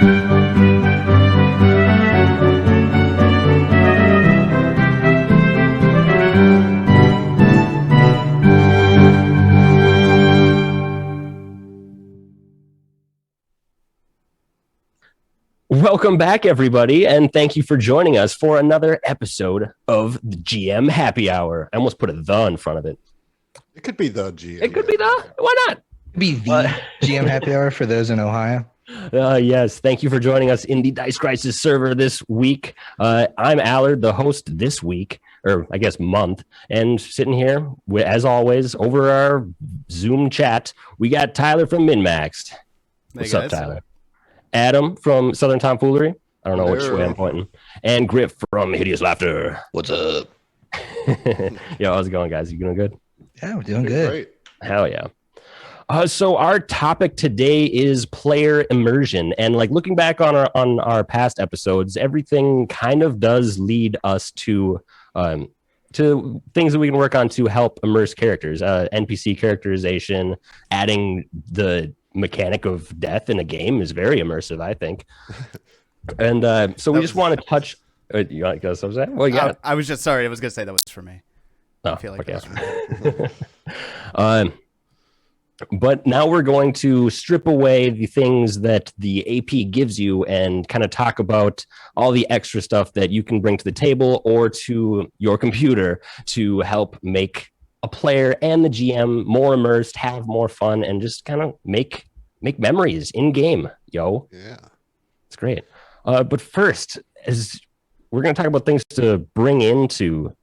Welcome back, everybody, and thank you for joining us for another episode of the GM Happy Hour. I almost put a "the" in front of it. It could be the GM. It could be the. Why not? Be the GM Happy Hour for those in Ohio. Yes, thank you for joining us in the Dice Crisis server this week. I'm Allard, the host this week, or I guess month, and sitting here, as always, over our Zoom chat, we got Tyler from MinMaxed. What's up, Tyler? Adam from Southern Tomfoolery. I don't know which way I'm pointing. And Griff from Hideous Laughter. What's up? Yo, how's it going, guys? You doing good? Yeah, we're doing good. Great. Hell yeah. So our topic today is player immersion, and like looking back on our past episodes, everything kind of does lead us to things that we can work on to help immerse characters, NPC characterization, adding the mechanic of death in a game is very immersive, I think. And so we just want to touch. You want to go something? Well, yeah. I was just sorry. I was gonna say that was for me. Oh, I feel like okay. that was for me. But now we're going to strip away the things that the AP gives you and kind of talk about all the extra stuff that you can bring to the table or to your computer to help make a player and the GM more immersed, have more fun, and just kind of make memories in game. Yo, Yeah, it's great. But first, as we're going to talk about things to bring into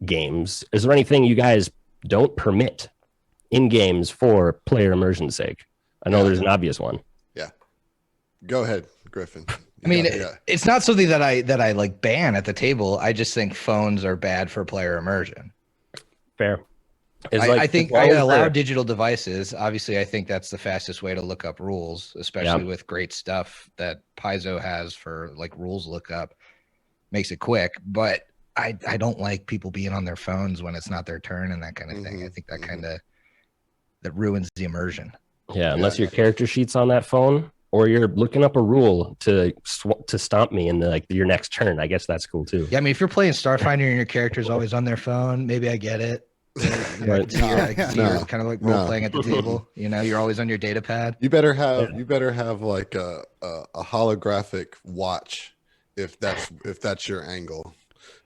games, is there anything you guys don't permit in games for player immersion's sake? I know there's an obvious one. yeah. Go ahead, Griffin. I mean, it's not something that I like ban at the table. I just think phones are bad for player immersion. Fair. I think I allow digital devices. Obviously, I think that's the fastest way to look up rules, especially with great stuff that Paizo has for like rules lookup. Makes it quick, but I don't like people being on their phones when it's not their turn and that kind of thing. I think that that ruins the immersion. Yeah, unless your character sheet's on that phone or you're looking up a rule to stomp me in your next turn. I guess that's cool too. Yeah, I mean, if you're playing Starfinder and your character's always on their phone, maybe I get it. Right. Kind of like role playing at the table. You know, you're always on your data pad. You better have like a holographic watch if that's your angle.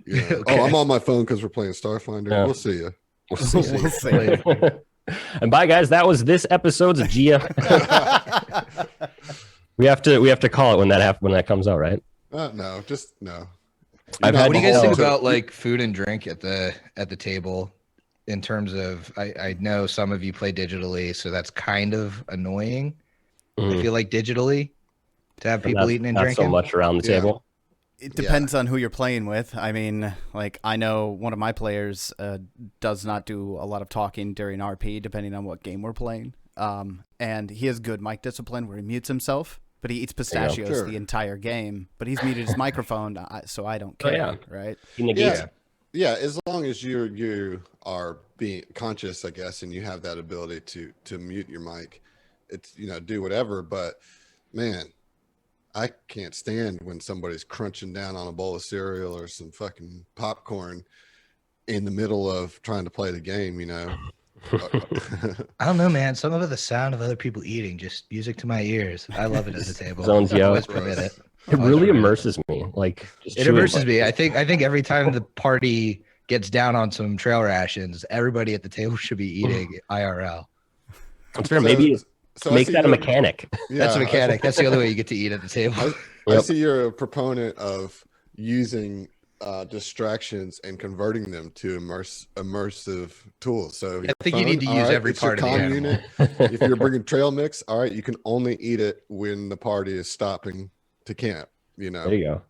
You know, Okay. Oh, I'm on my phone because we're playing Starfinder. Yeah. We'll see you. We'll see. And bye, guys. That was this episode's GM. we have to call it when that comes out, right? No. What What do you guys think about like food and drink at the table? In terms of, I know some of you play digitally, so that's kind of annoying. I feel like digitally to have people eating and drinking. Not so much around the table. It depends on who you're playing with. I mean, like I know one of my players does not do a lot of talking during RP, depending on what game we're playing. And he has good mic discipline where he mutes himself, but he eats pistachios the entire game. But he's muted his microphone, so I don't care, right? He negates. Yeah, as long as you are being conscious, I guess, and you have that ability to mute your mic, it's do whatever. But man, I can't stand when somebody's crunching down on a bowl of cereal or some fucking popcorn in the middle of trying to play the game. I don't know, man. Some of the sound of other people eating, just music to my ears. I love it at the table. Zones you out. Always permit it. It really immerses me. Like it immerses me. I think every time the party gets down on some trail rations, everybody at the table should be eating IRL. It's fair. Maybe make that a mechanic. Yeah, that's a mechanic. That's the other way you get to eat at the table. I see you're a proponent of using distractions and converting them to immersive tools. So I think you need to use every part of the animal. Unit. If you're bringing trail mix, all right, you can only eat it when the party is stopping to camp. There you go.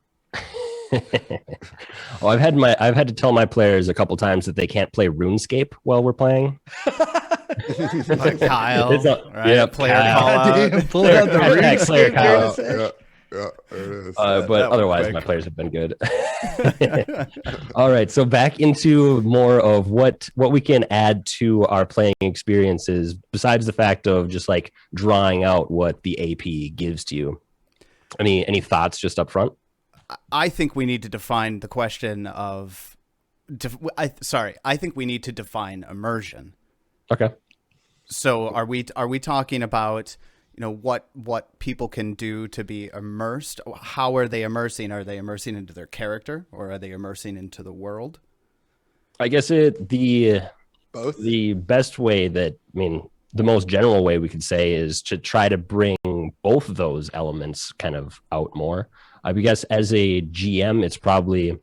Well, I've had to tell my players a couple times that they can't play RuneScape while we're playing. Like Kyle, right? Yeah, Player Kyle. Pull out the Player Kyle. Yeah, it is. But otherwise, my players have been good. All right, so back into more of what we can add to our playing experiences, besides the fact of just like drawing out what the AP gives to you. Any thoughts just up front? I think we need to define the question of. I think we need to define immersion. Okay. So are we talking about what people can do to be immersed? How are they immersing? Are they immersing into their character, or are they immersing into the world? I guess Both. the best way the most general way we could say is to try to bring both of those elements kind of out more. I guess as a GM, it's probably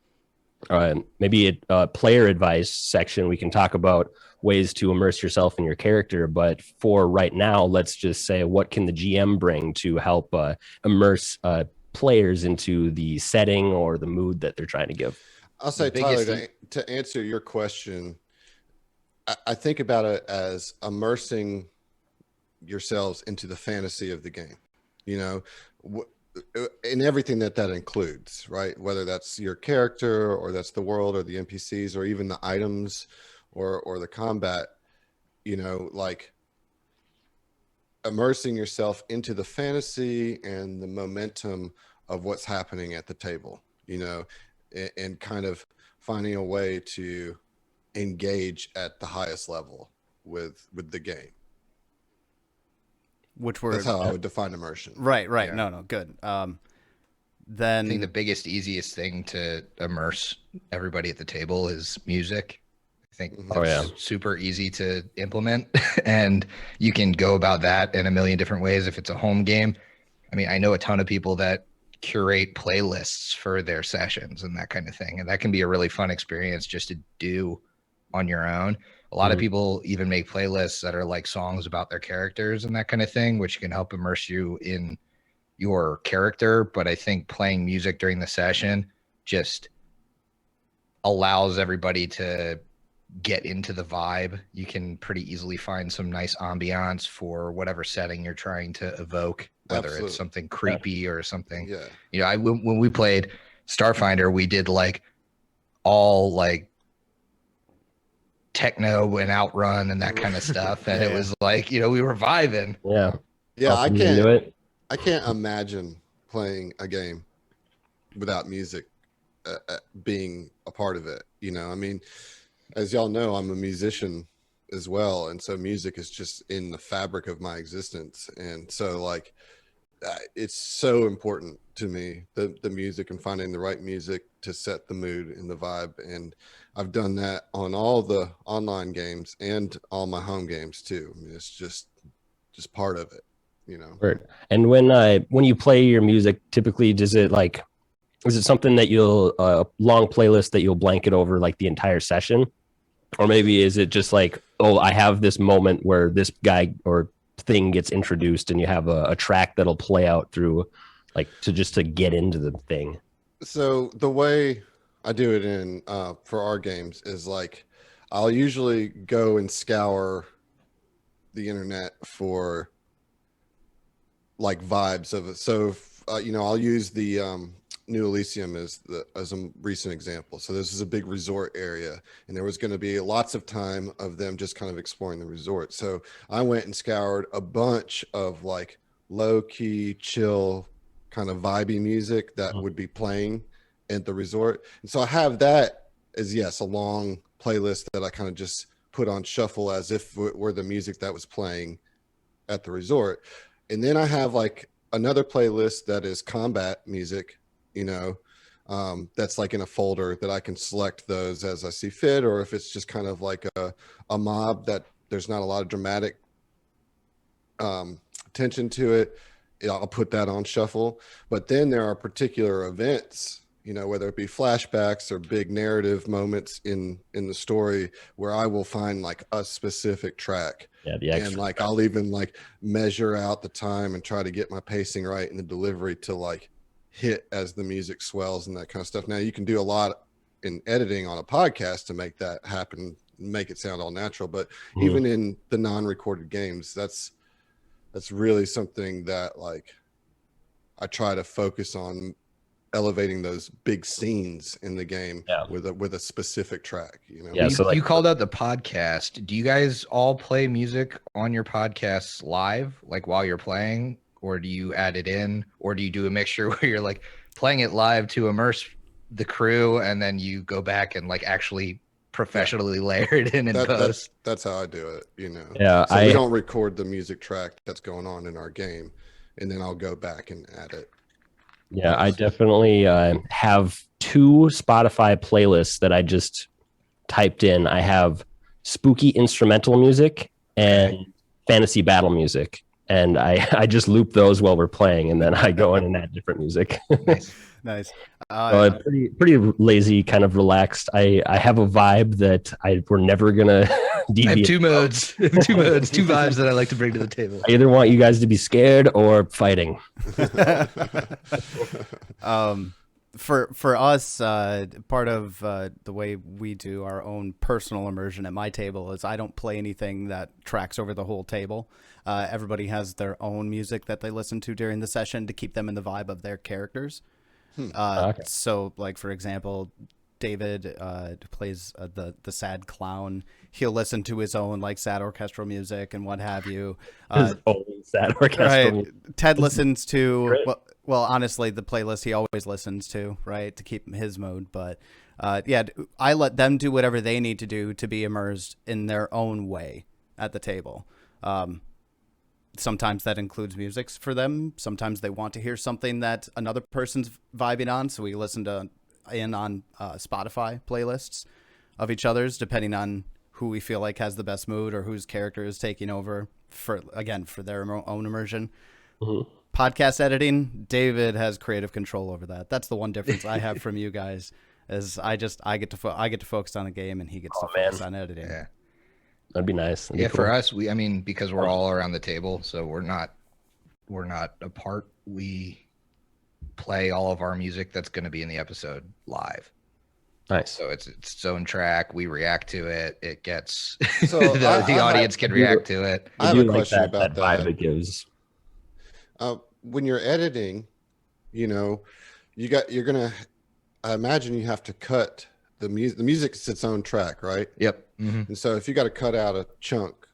maybe a player advice section. We can talk about ways to immerse yourself in your character. But for right now, let's just say, what can the GM bring to help immerse players into the setting or the mood that they're trying to give? I'll say, Tyler, to answer your question, I think about it as immersing yourselves into the fantasy of the game, in everything that includes, right? Whether that's your character or that's the world or the NPCs or even the items or the combat, like immersing yourself into the fantasy and the momentum of what's happening at the table, and kind of finding a way to engage at the highest level with the game. That's how I would define immersion. Right. Yeah. No, good. Then I think the biggest, easiest thing to immerse everybody at the table is music. I think that's super easy to implement, and you can go about that in a million different ways. If it's a home game, I mean, I know a ton of people that curate playlists for their sessions and that kind of thing, and that can be a really fun experience just to do on your own. A lot of people even make playlists that are like songs about their characters and that kind of thing, which can help immerse you in your character. But I think playing music during the session just allows everybody to get into the vibe. You can pretty easily find some nice ambiance for whatever setting you're trying to evoke, whether it's something creepy or something. Yeah. When we played Starfinder, we did like all like techno and Outrun and that kind of stuff, and it was like, we were vibing. I can't imagine playing a game without music being a part of it. I mean, as y'all know, I'm a musician as well, and so music is just in the fabric of my existence. And so like it's so important to me, the music and finding the right music to set the mood and the vibe. And I've done that on all the online games and all my home games too. I mean, it's just part of it, Right. And when you play your music, typically is it something that you'll long playlist that you'll blanket over like the entire session? Or maybe is it just like, I have this moment where this guy or thing gets introduced and you have a track that'll play out through like to get into the thing? So the way I do it in for our games is like I'll usually go and scour the internet for like vibes of it. So I'll use the New Elysium as a recent example. So this is a big resort area, and there was going to be lots of time of them just kind of exploring the resort. So I went and scoured a bunch of like low key, chill, kind of vibey music that would be playing at the resort. And so I have that as, a long playlist that I kind of just put on shuffle as if it were the music that was playing at the resort. And then I have like another playlist that is combat music, that's like in a folder that I can select those as I see fit, or if it's just kind of like a mob that there's not a lot of dramatic attention to it, I'll put that on shuffle. But then there are particular events, whether it be flashbacks or big narrative moments in the story where I will find like a specific track. And like I'll even like measure out the time and try to get my pacing right and the delivery to like hit as the music swells and that kind of stuff. Now you can do a lot in editing on a podcast to make that happen, make it sound all natural, but even in the non-recorded games, that's really something that like I try to focus on, elevating those big scenes in the game with a specific track. So you called out the podcast. Do you guys all play music on your podcasts live, like while you're playing, or do you add it in, or do you do a mixture where you're like playing it live to immerse the crew and then you go back and like actually professionally layer it in post? That's how I do it, you know. Yeah, so we don't record the music track that's going on in our game, and then I'll go back and add it. Yeah, I definitely have 2 Spotify playlists that I just typed in. I have spooky instrumental music and fantasy battle music, and I just loop those while we're playing, and then I go in and add different music. Nice. Pretty lazy, kind of relaxed. I have a vibe that we're never gonna deviate. I have 2 modes, 2 vibes that I like to bring to the table. I either want you guys to be scared or fighting. For us, part of the way we do our own personal immersion at my table is I don't play anything that tracks over the whole table. Everybody has their own music that they listen to during the session to keep them in the vibe of their characters. So, like, for example, David plays the sad clown. He'll listen to his own like sad orchestral music and what have you. His own sad orchestral music. Ted listens to well, honestly, the playlist he always listens to, right, to keep his mode. But I let them do whatever they need to do to be immersed in their own way at the table. Sometimes that includes music for them. Sometimes they want to hear something that another person's vibing on, so we listen on Spotify playlists of each other's, depending on who we feel like has the best mood or whose character is taking over for their own immersion. Mm-hmm. Podcast editing, David has creative control over that. That's the one difference I have from you guys. Is I get to focus on a game and he gets to focus on editing. Yeah. That'd be nice. That'd be cool. For us, because we're all around the table, so we're not apart. We play all of our music that's going to be in the episode live. Nice. So it's its own track. We react to it. It gets the audience can react to it. I have a question about that vibe it gives. When you're editing, I imagine you have to cut the music. The music's its own track, right? Yep. Mm-hmm. And so if you got to cut out a chunk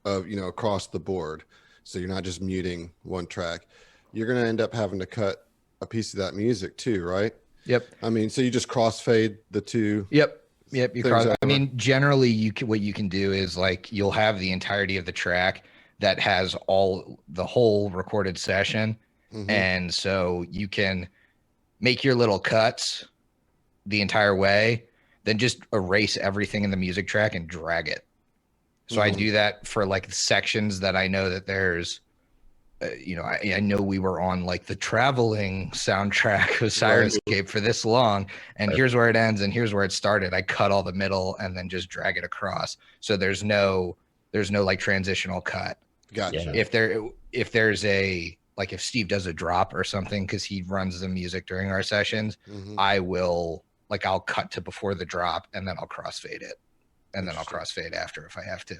of, across the board, so you're not just muting one track, you're going to end up having to cut a piece of that music too, right? Yep. I mean, so you just crossfade the two. Yep. Generally, what you can do is like you'll have the entirety of the track that has the whole recorded session, mm-hmm. and so you can make your little cuts the entire way, then just erase everything in the music track and drag it. So mm-hmm. I do that for like sections that I know that there's, I know we were on like the traveling soundtrack of Sirenscape for this long, and here's where it ends and here's where it started. I cut all the middle and then just drag it across. So there's no like transitional cut. Gotcha. If there's if Steve does a drop or something, because he runs the music during our sessions, mm-hmm. I'll cut to before the drop and then I'll crossfade it, and then I'll crossfade after if I have to.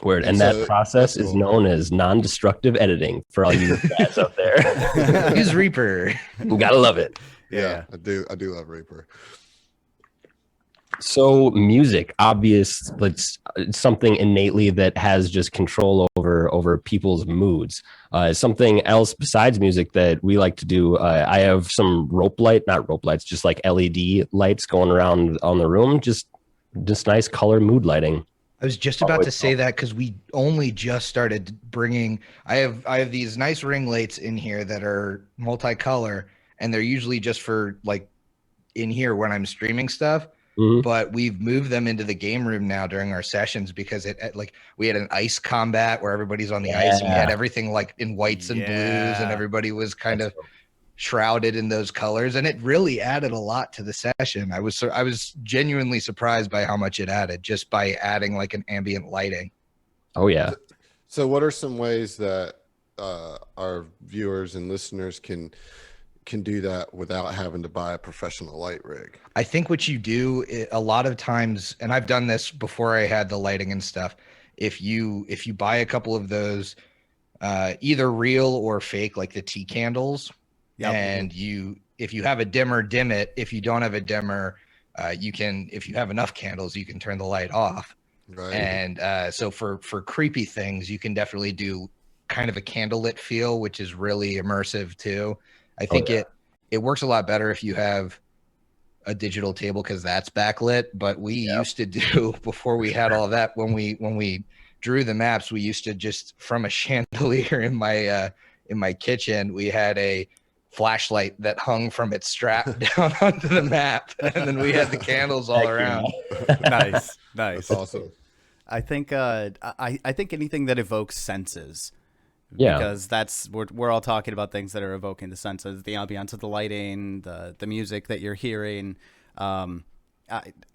Word. And that process is known as non-destructive editing for all you guys out there. Use Reaper. You gotta love it. Yeah, I do love Reaper. So music, obvious, it's something innately that has just control over people's moods. Something else besides music that we like to do, I have some not rope lights, just like LED lights going around on the room, just nice color mood lighting. I was just about to say that because we only just started bringing. I have these nice ring lights in here that are multicolor, and they're usually just for like in here when I'm streaming stuff. Mm-hmm. But we've moved them into the game room now during our sessions because we had an ice combat where everybody's on the ice, and we had everything like in whites and blues, and everybody was kind of shrouded in those colors, and it really added a lot to the session. I was genuinely surprised by how much it added just by adding like an ambient lighting. Oh yeah. So what are some ways that our viewers and listeners can do that without having to buy a professional light rig? I think what you do a lot of times, and I've done this before I had the lighting and stuff, if you buy a couple of those either real or fake, like the tea candles, and if you have a dimmer, dim it. If you don't have a dimmer, if you have enough candles, you can turn the light off. Right. And so for creepy things, you can definitely do kind of a candlelit feel, which is really immersive too. I think it works a lot better if you have a digital table because that's backlit. But we used to do, before we had all that, when we drew the maps, we used to just, from a chandelier in my kitchen, we had a flashlight that hung from its strap down onto the map, and then we had the candles all around. Nice. That's awesome. I think I think anything that evokes senses, Yeah. because we're all talking about things that are evoking the senses, the ambiance of the lighting, the music that you're hearing.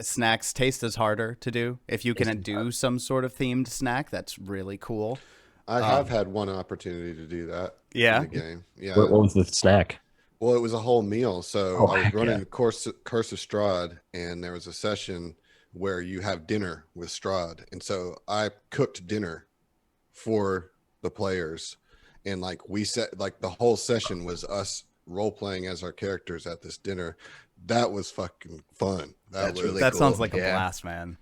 Snacks taste is harder to do. If you can do some sort of themed snack, that's really cool. I have had one opportunity to do that. Yeah. In the game. Yeah. What was the snack? Well, it was a whole meal. So I was running yeah. Curse of Strahd, and there was a session where you have dinner with Strahd. And so I cooked dinner for the players. And like we said, like the whole session was us role playing as our characters at this dinner. That was fucking fun. That's really That cool. sounds like a blast, man.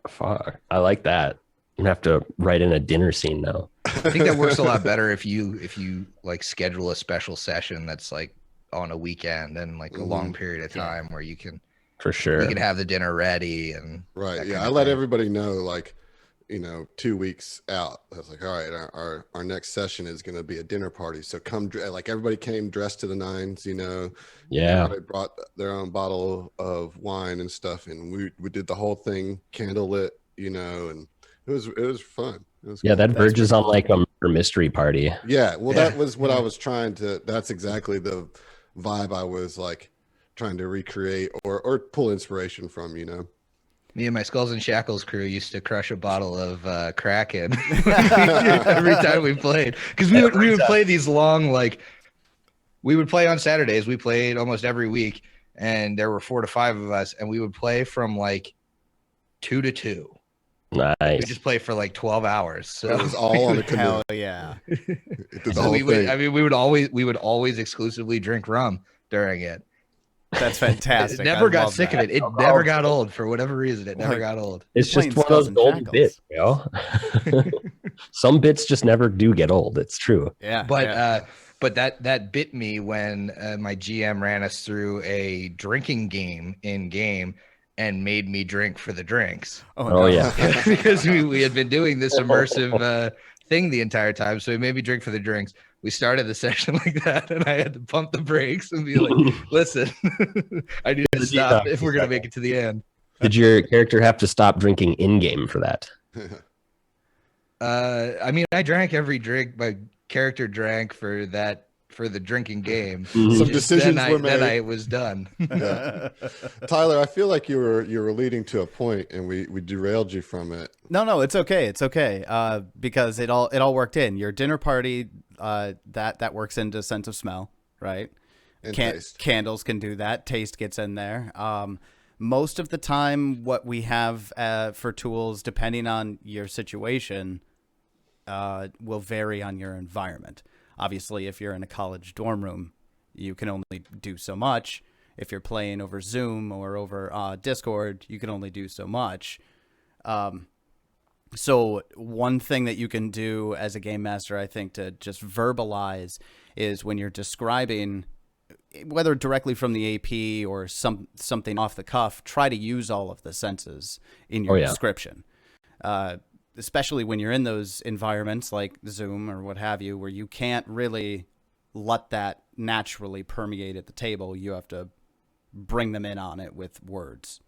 Fuck. I like that. I'm gonna have to write in a dinner scene now. I think that works a lot better if you like schedule a special session that's like on a weekend and like a long period of time where you can, For sure. we can have the dinner ready and Right. that Yeah. kind I of let thing. everybody know, like, 2 weeks out. I was like, all right, our next session is going to be a dinner party. So come, like everybody came dressed to the nines, Yeah. Everybody brought their own bottle of wine and stuff. And we did the whole thing candlelit, and it was fun. It was Yeah, cool. that verges on like a murder mystery party. Yeah. Well, that was what I was that's exactly the vibe I was like trying to recreate or pull inspiration from, Me and my Skulls and Shackles crew used to crush a bottle of Kraken every time we played, because we would play these long, like we would play on Saturdays. We played almost every week, and there were 4 to 5 of us, and we would play from like 2 to 2. We Nice. just play for like 12 hours. So It was all on the canoe. Hell yeah. It did the so whole we would, thing. I mean, we would always exclusively drink rum during it. That's fantastic. It never I got love sick that. of it. It never got old for whatever reason. It never Like- got old. It's Playing just one of Skulls those and golden Shackles. bits, Some bits just never do get old. It's true. Yeah. But yeah. but that bit me when my GM ran us through a drinking game in game and made me drink for the drinks. Oh, yeah. Because we had been doing this immersive thing the entire time. So he made me drink for the drinks. We started the session like that, and I had to pump the brakes and be like, listen, I need to stop if we're going to make it to the end. Did your character have to stop drinking in game for that? I mean, I drank every drink my character drank for the drinking game. Mhm. Some Just decisions then were Then made. I was done. Yeah. Tyler, I feel like you were leading to a point, and we derailed you from it. No, it's okay. It's okay. Because it all worked in your dinner party. That works into sense of smell, right? And taste. Candles can do that. Taste gets in there. Most of the time, what we have for tools, depending on your situation, will vary on your environment. Obviously, if you're in a college dorm room, you can only do so much. If you're playing over Zoom or over Discord, you can only do so much. So one thing that you can do as a game master, I think, to just verbalize is when you're describing, whether directly from the AP or something off the cuff, try to use all of the senses in your description. Especially when you're in those environments like Zoom or what have you, where you can't really let that naturally permeate at the table. You have to bring them in on it with words.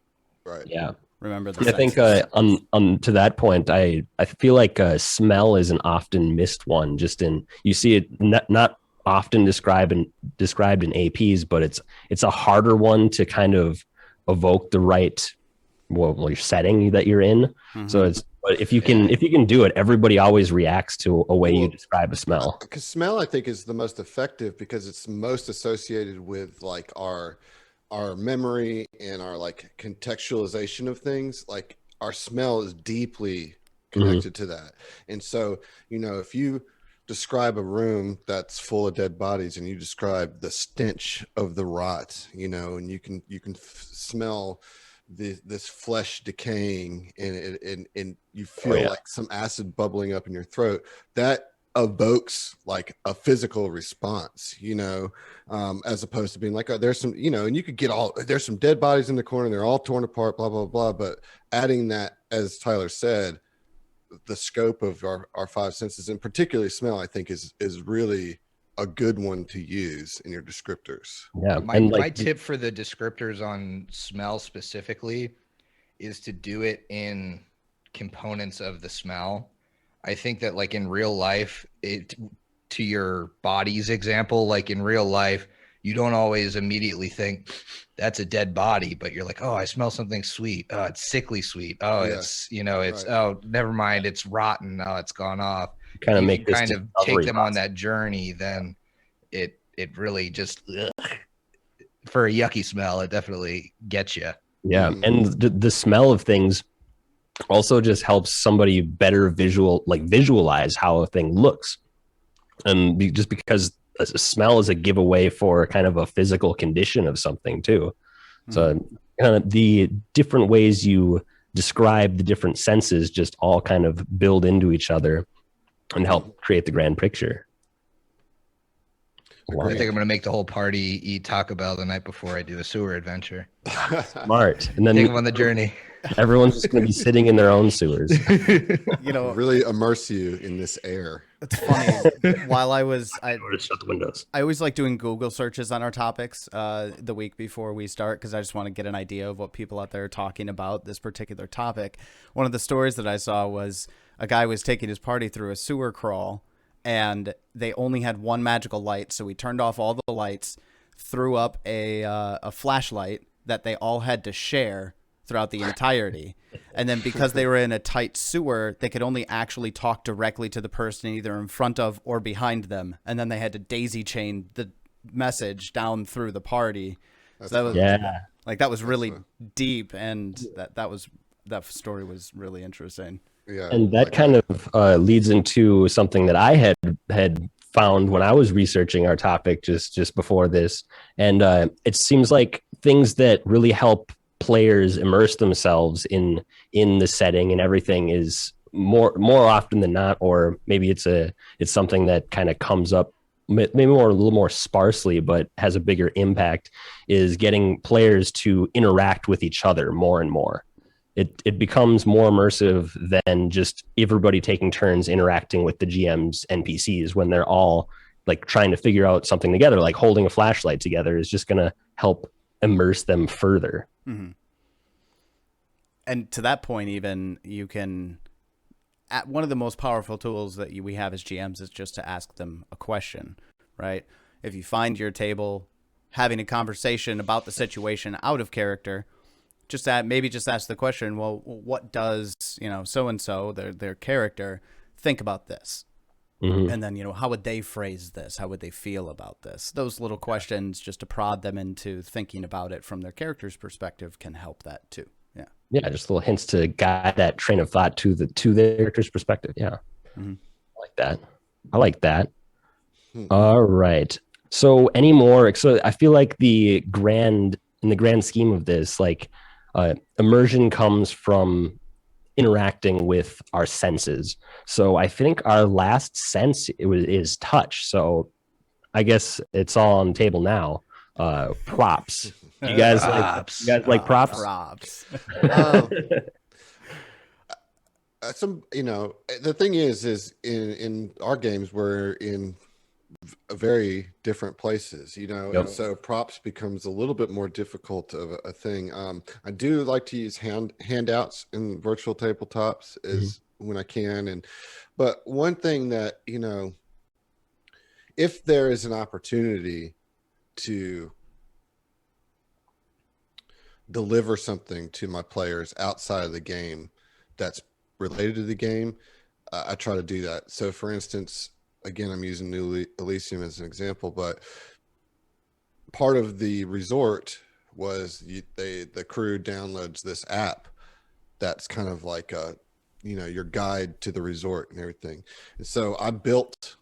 Right. Yeah. Remember the I think senses. on to that point, I feel like smell is an often missed one. Just you see it not often described in APs, but it's a harder one to kind of evoke the right your setting that you're in. Mm-hmm. So but if you can do it, everybody always reacts to a way you describe a smell. Because smell, I think, is the most effective because it's most associated with like our memory and our like contextualization of things. Like our smell is deeply connected to that. And so, if you describe a room that's full of dead bodies and you describe the stench of the rot, and you can smell this flesh decaying and you feel like some acid bubbling up in your throat, that evokes like a physical response, as opposed to being like, oh, there's some, and you could get there's some dead bodies in the corner, they're all torn apart, blah, blah, blah. But adding that, as Tyler said, the scope of our five senses, and particularly smell, I think is really a good one to use in your descriptors. Yeah. My tip for the descriptors on smell specifically is to do it in components of the smell. I think that like in real life, to your body's example, like in real life, you don't always immediately think that's a dead body, but you're like, oh, I smell something sweet. Oh, it's sickly sweet. Oh, yeah. It's, it's, right. Oh, never mind. It's rotten. Oh, it's gone off. Kind of make this kind of take them on that journey. Then it really just, for a yucky smell, it definitely gets you. Yeah. And the smell of things also just helps somebody better visualize how a thing looks. And just because a smell is a giveaway for kind of a physical condition of something too. So kind of the different ways you describe the different senses just all kind of build into each other and help create the grand picture. I think I'm going to make the whole party eat Taco Bell the night before I do a sewer adventure. Smart. And then take them on the journey. Everyone's just going to be sitting in their own sewers. Really immerse you in this air. It's funny. While I shut the windows. I always like doing Google searches on our topics the week before we start, because I just want to get an idea of what people out there are talking about this particular topic. One of the stories that I saw was a guy was taking his party through a sewer crawl, and they only had one magical light, so he turned off all the lights, threw up a flashlight that they all had to share throughout the entirety. And then because they were in a tight sewer, they could only actually talk directly to the person either in front of or behind them. And then they had to daisy chain the message down through the party. So that was that was really deep, and that story was really interesting. Yeah. And that kind of leads into something that I had found when I was researching our topic just before this. And it seems like things that really help players immerse themselves in the setting and everything is more often than not, or maybe it's something that kind of comes up maybe a little more sparsely, but has a bigger impact, is getting players to interact with each other more and more. It becomes more immersive than just everybody taking turns interacting with the GM's NPCs when they're all like trying to figure out something together. Like holding a flashlight together is just going to help immerse them further. Mm-hmm. And to that point, even you can, one of the most powerful tools that we have as GMs is just to ask them a question, right? If you find your table having a conversation about the situation out of character, just ask the question, well, what does, so-and-so, their character, think about this? Mm-hmm. And then, how would they phrase this? How would they feel about this? Those little questions, just to prod them into thinking about it from their character's perspective, can help that too. Yeah. Yeah. Just little hints to guide that train of thought to the character's perspective. Yeah. Mm-hmm. I like that. Mm-hmm. All right. So I feel like in the grand scheme of this, like, immersion comes from interacting with our senses. So I think our last sense is touch. So I guess it's all on the table now. Props. You guys like props? Props. The thing is in our games, we're in very different places, and so props becomes a little bit more difficult of a thing. I do like to use handouts in virtual tabletops when I can, but one thing that if there is an opportunity to deliver something to my players outside of the game that's related to the game, I try to do that. So for instance, again, I'm using New Elysium as an example, but part of the resort was the crew downloads this app that's kind of like your guide to the resort and everything. And so I built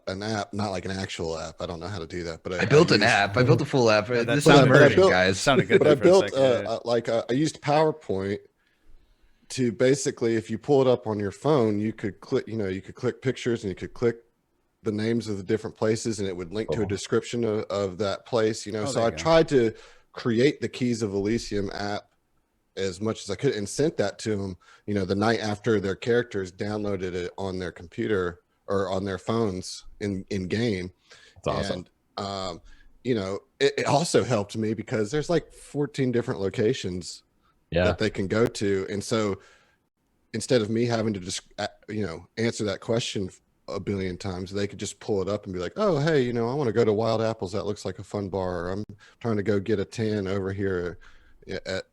an app, not like an actual app. I don't know how to do that, but I built an app. I built a full app. This is immersion, guys. Sounded good. But I built I used PowerPoint to basically, if you pull it up on your phone, you could click, you could click pictures and you could click the names of the different places and it would link to a description of that place, So I tried to create the Keys of Elysium app as much as I could and sent that to them, the night after their characters downloaded it on their computer or on their phones in game. That's awesome. And, it also helped me because there's like 14 different locations that they can go to. And so instead of me having to just, answer that question a billion times, they could just pull it up and be like, oh, hey, I want to go to Wild Apples. That looks like a fun bar. Or I'm trying to go get a tan over here at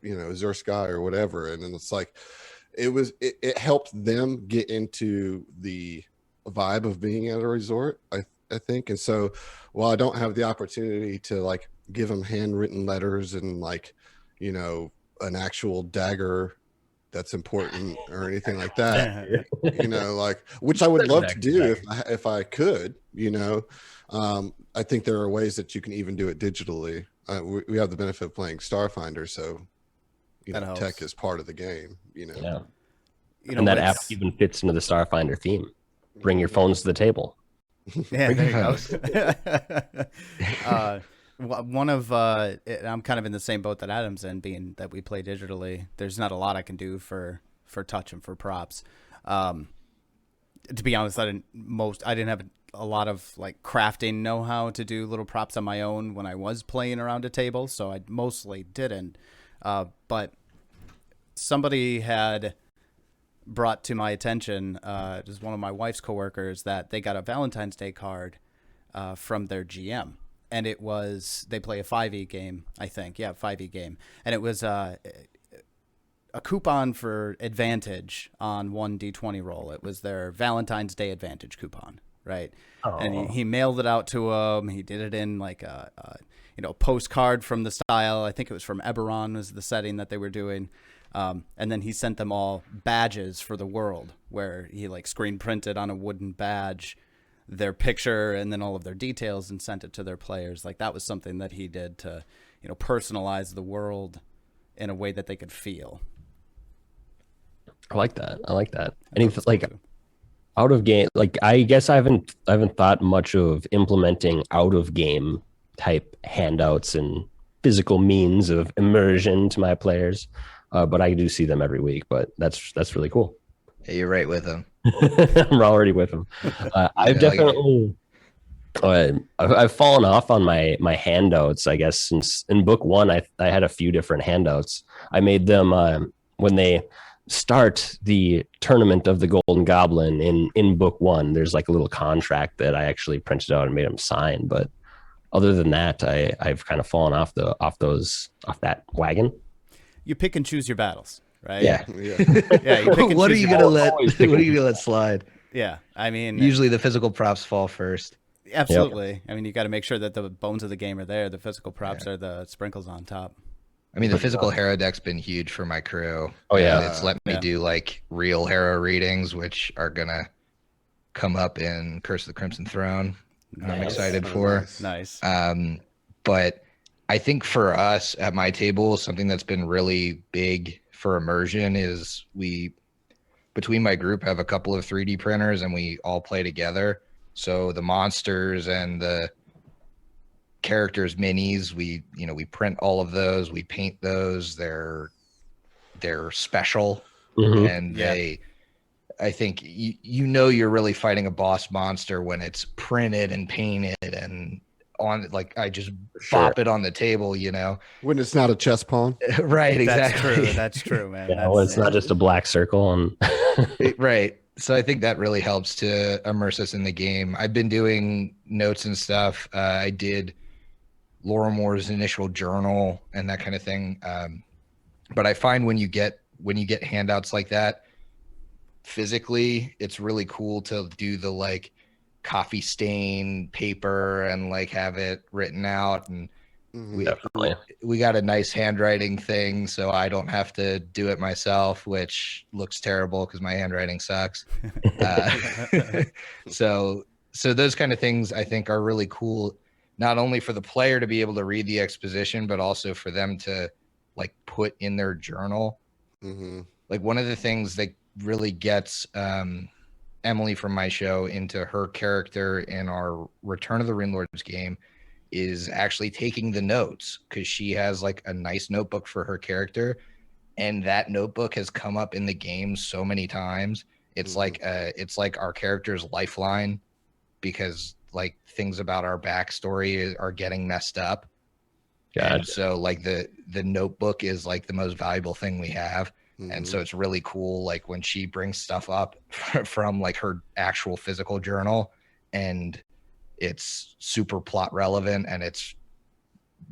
Azure Sky or whatever. And then it's like, it helped them get into the vibe of being at a resort, I think. And so while I don't have the opportunity to like give them handwritten letters and like, an actual dagger that's important or anything like that, like, which I would love to do if I could, I think there are ways that you can even do it digitally. We have the benefit of playing Starfinder, so tech is part of the game, and that app even fits into the Starfinder theme. Bring your phones to the table. Yeah, there you go. One of I'm kind of in the same boat that Adam's in, being that we play digitally. There's not a lot I can do for touch and for props. To be honest, I didn't have a lot of like crafting know-how to do little props on my own when I was playing around a table, so I mostly didn't. But somebody had brought to my attention, it was one of my wife's coworkers, that they got a Valentine's Day card from their GM. And it was, they play a 5e game, I think. Yeah, 5e game. And it was a coupon for advantage on one D20 roll. It was their Valentine's Day advantage coupon, right? Oh. And he mailed it out to them. He did it in like a postcard from the style. I think it was from Eberron was the setting that they were doing. And then he sent them all badges for the world, where he like screen printed on a wooden badge their picture and then all of their details and sent it to their players. Like that was something that he did to, personalize the world in a way that they could feel. I like that. And like out of game, like I guess I haven't thought much of implementing out of game type handouts and physical means of immersion to my players. But I do see them every week, but that's really cool. Yeah, you're right with them. I'm already with them. I've definitely, I've fallen off on my handouts, I guess, since in book one, I had a few different handouts. I made them when they start the tournament of the Golden Goblin in book one. There's like a little contract that I actually printed out and made them sign. But other than that, I've kind of fallen off that wagon. You pick and choose your battles. Right. Yeah. Yeah. What are you gonna let slide? Yeah. I mean, usually the physical props fall first. Absolutely. Yep. I mean, you got to make sure that the bones of the game are there. The physical props are the sprinkles on top. I mean, the physical hero deck's been huge for my crew. Oh yeah. It's let me do like real hero readings, which are gonna come up in Curse of the Crimson Throne. Nice. I'm excited for. Nice. But I think for us at my table, something that's been really big for immersion is we, between my group, have a couple of 3D printers and we all play together. So the monsters and the characters minis, we print all of those, we paint those. They're special. Mm-hmm. And I think you're really fighting a boss monster when it's printed and painted and on, like I just bop it on the table, when it's not a chess pawn. Right, exactly. That's true, man. Yeah, well, it's not just a black circle and right. So I think that really helps to immerse us in the game. I've been doing notes and stuff. I did Lorimore's initial journal and that kind of thing. But I find when you get handouts like that physically, it's really cool to do the like coffee stain paper and like have it written out, and we got a nice handwriting thing, so I don't have to do it myself, which looks terrible because my handwriting sucks. So those kind of things I think are really cool, not only for the player to be able to read the exposition, but also for them to like put in their journal like one of the things that really gets Emily from my show into her character in our Return of the Ring Lords game is actually taking the notes, because she has like a nice notebook for her character, and that notebook has come up in the game so many times. It's it's like our character's lifeline, because like things about our backstory are getting messed up. Gotcha. And so like the notebook is like the most valuable thing we have. And so it's really cool, like when she brings stuff up from like her actual physical journal, and it's super plot relevant and it's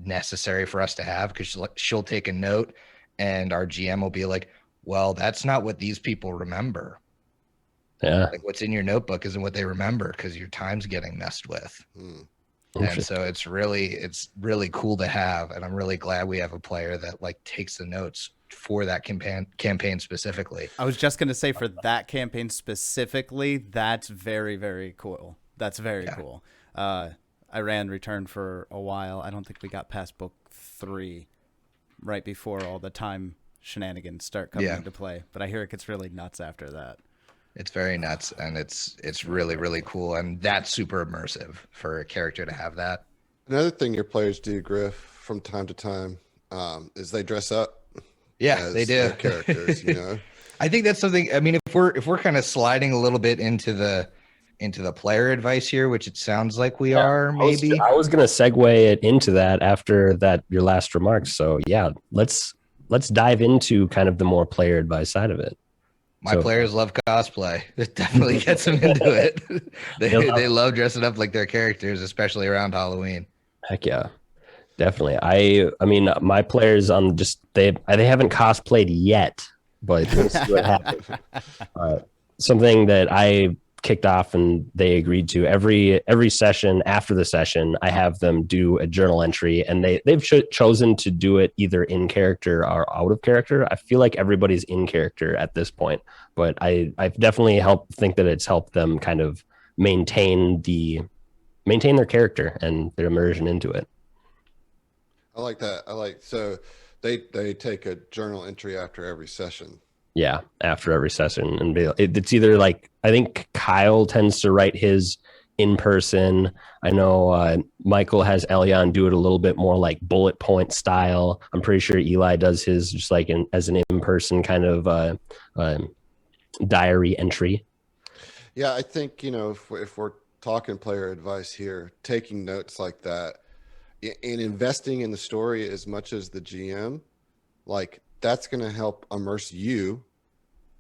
necessary for us to have, because she'll take a note and our GM will be like, well, that's not what these people remember. Yeah. Like what's in your notebook isn't what they remember, because your time's getting messed with. And so it's really cool to have. And I'm really glad we have a player that like takes the notes for that campaign specifically. I was just going to say, for that campaign specifically, that's very, very cool. That's very cool. I ran Return for a while. I don't think we got past book 3 right before all the time shenanigans start coming into play. But I hear it gets really nuts after that. It's very nuts, and it's really, really cool. And that's super immersive for a character to have that. Another thing your players do, Griff, from time to time, is they dress up. Yeah, they do. Their characters, you know. I think that's something. I mean, if we're kind of sliding a little bit into the player advice here, which it sounds like we are, maybe. I was going to segue it into that after that your last remarks. So yeah, let's dive into kind of the more player advice side of it. My players love cosplay. It definitely gets them into it. They love dressing up like their characters, especially around Halloween. Heck yeah. Definitely. I mean, my players they haven't cosplayed yet, but we'll see what happens. Something that I kicked off and they agreed to every session. After the session, I have them do a journal entry, and they've chosen to do it either in character or out of character. I feel like everybody's in character at this point, but I've definitely think that it's helped them kind of maintain their character and their immersion into it. I like that. So they take a journal entry after every session. Yeah, after every session, and it's either like, I think Kyle tends to write his in person. I know Michael has Elion do it a little bit more like bullet point style. I'm pretty sure Eli does his just like as an in person kind of diary entry. Yeah, I think, you know, if we're talking player advice here, taking notes like that and investing in the story as much as the GM, like that's going to help immerse you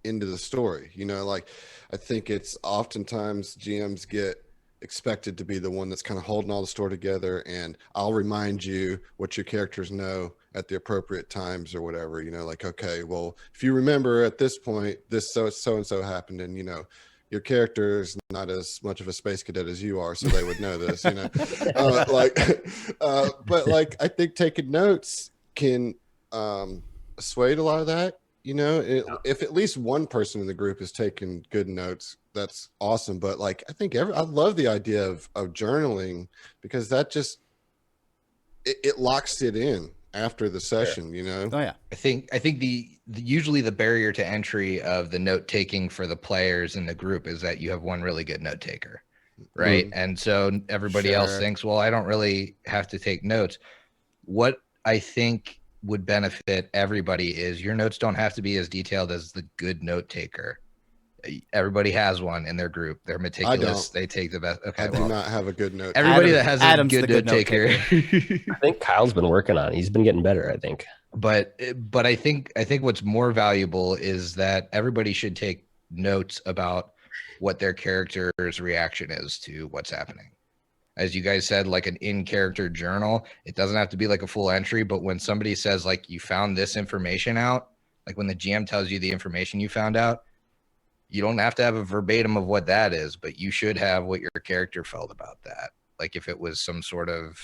into the story. You know, like I think it's oftentimes GMs get expected to be the one that's kind of holding all the story together, and I'll remind you what your characters know at the appropriate times or whatever, you know, like, okay, well, if you remember at this point, this so and so happened, and you know, your character is not as much of a space cadet as you are, so they would know this, you know. But like I think taking notes can assuage a lot of that, you know. If at least one person in the group is taking good notes, that's awesome. But like I think I love the idea of journaling, because that just it locks it in after the session, you know. Oh yeah. I think usually the barrier to entry of the note taking for the players in the group is that you have one really good note taker, right? Mm-hmm. And so everybody else thinks, well, I don't really have to take notes. What I think would benefit everybody is your notes don't have to be as detailed as the good note taker. Everybody has one in their group. They're meticulous. They take the best. Okay, I do not have a good note. Everybody that has a good note taker. I think Kyle's been working on it. He's been getting better, I think. But I think what's more valuable is that everybody should take notes about what their character's reaction is to what's happening. As you guys said, like an in-character journal, it doesn't have to be like a full entry, but when somebody says like you found this information out, like when the GM tells you the information you found out, you don't have to have a verbatim of what that is, but you should have what your character felt about that. Like if it was some sort of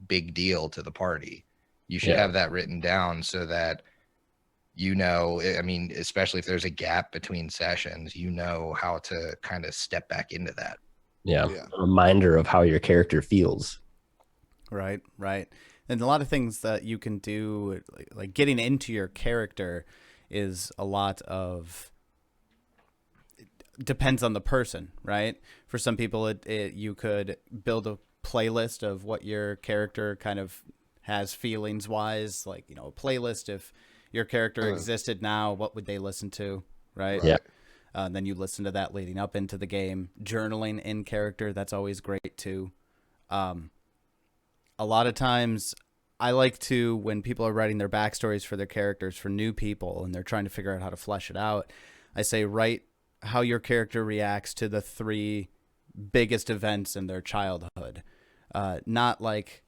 big deal to the party, you should have that written down so that, you know, I mean, especially if there's a gap between sessions, you know how to kind of step back into that. Yeah. A reminder of how your character feels. Right. And a lot of things that you can do, like getting into your character, is a lot of depends on the person, right? For some people, you could build a playlist of what your character kind of has feelings wise, like, you know, a playlist. If your character existed now, what would they listen to, right? Yeah. Then you listen to that leading up into the game. Journaling in character, that's always great too. A lot of times I like to, when people are writing their backstories for their characters for new people and they're trying to figure out how to flesh it out, I say write how your character reacts to the 3 biggest events in their childhood. Not like,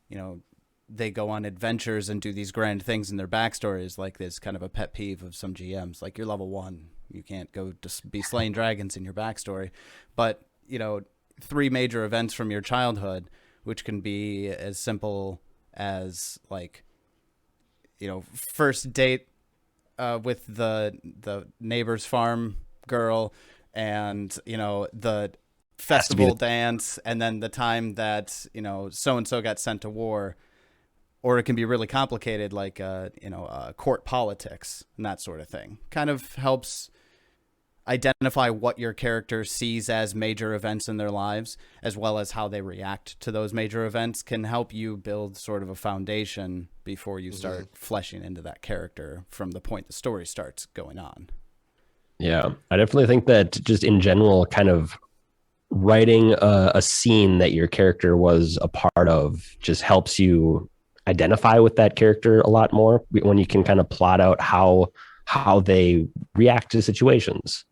you know, they go on adventures and do these grand things in their backstories, like this kind of a pet peeve of some GMs. Like, you're level 1, you can't go to be slaying dragons in your backstory. But, you know, 3 major events from your childhood, which can be as simple as, like, you know, first date with the neighbor's farm girl, and, you know, the festival dance, and then the time that, you know, so and so got sent to war. Or it can be really complicated, like court politics and that sort of thing. Kind of helps identify what your character sees as major events in their lives, as well as how they react to those major events, can help you build sort of a foundation before you start fleshing into that character from the point the story starts going on. Yeah, I definitely think that just in general, kind of writing a scene that your character was a part of just helps you identify with that character a lot more when you can kind of plot out how they react to situations.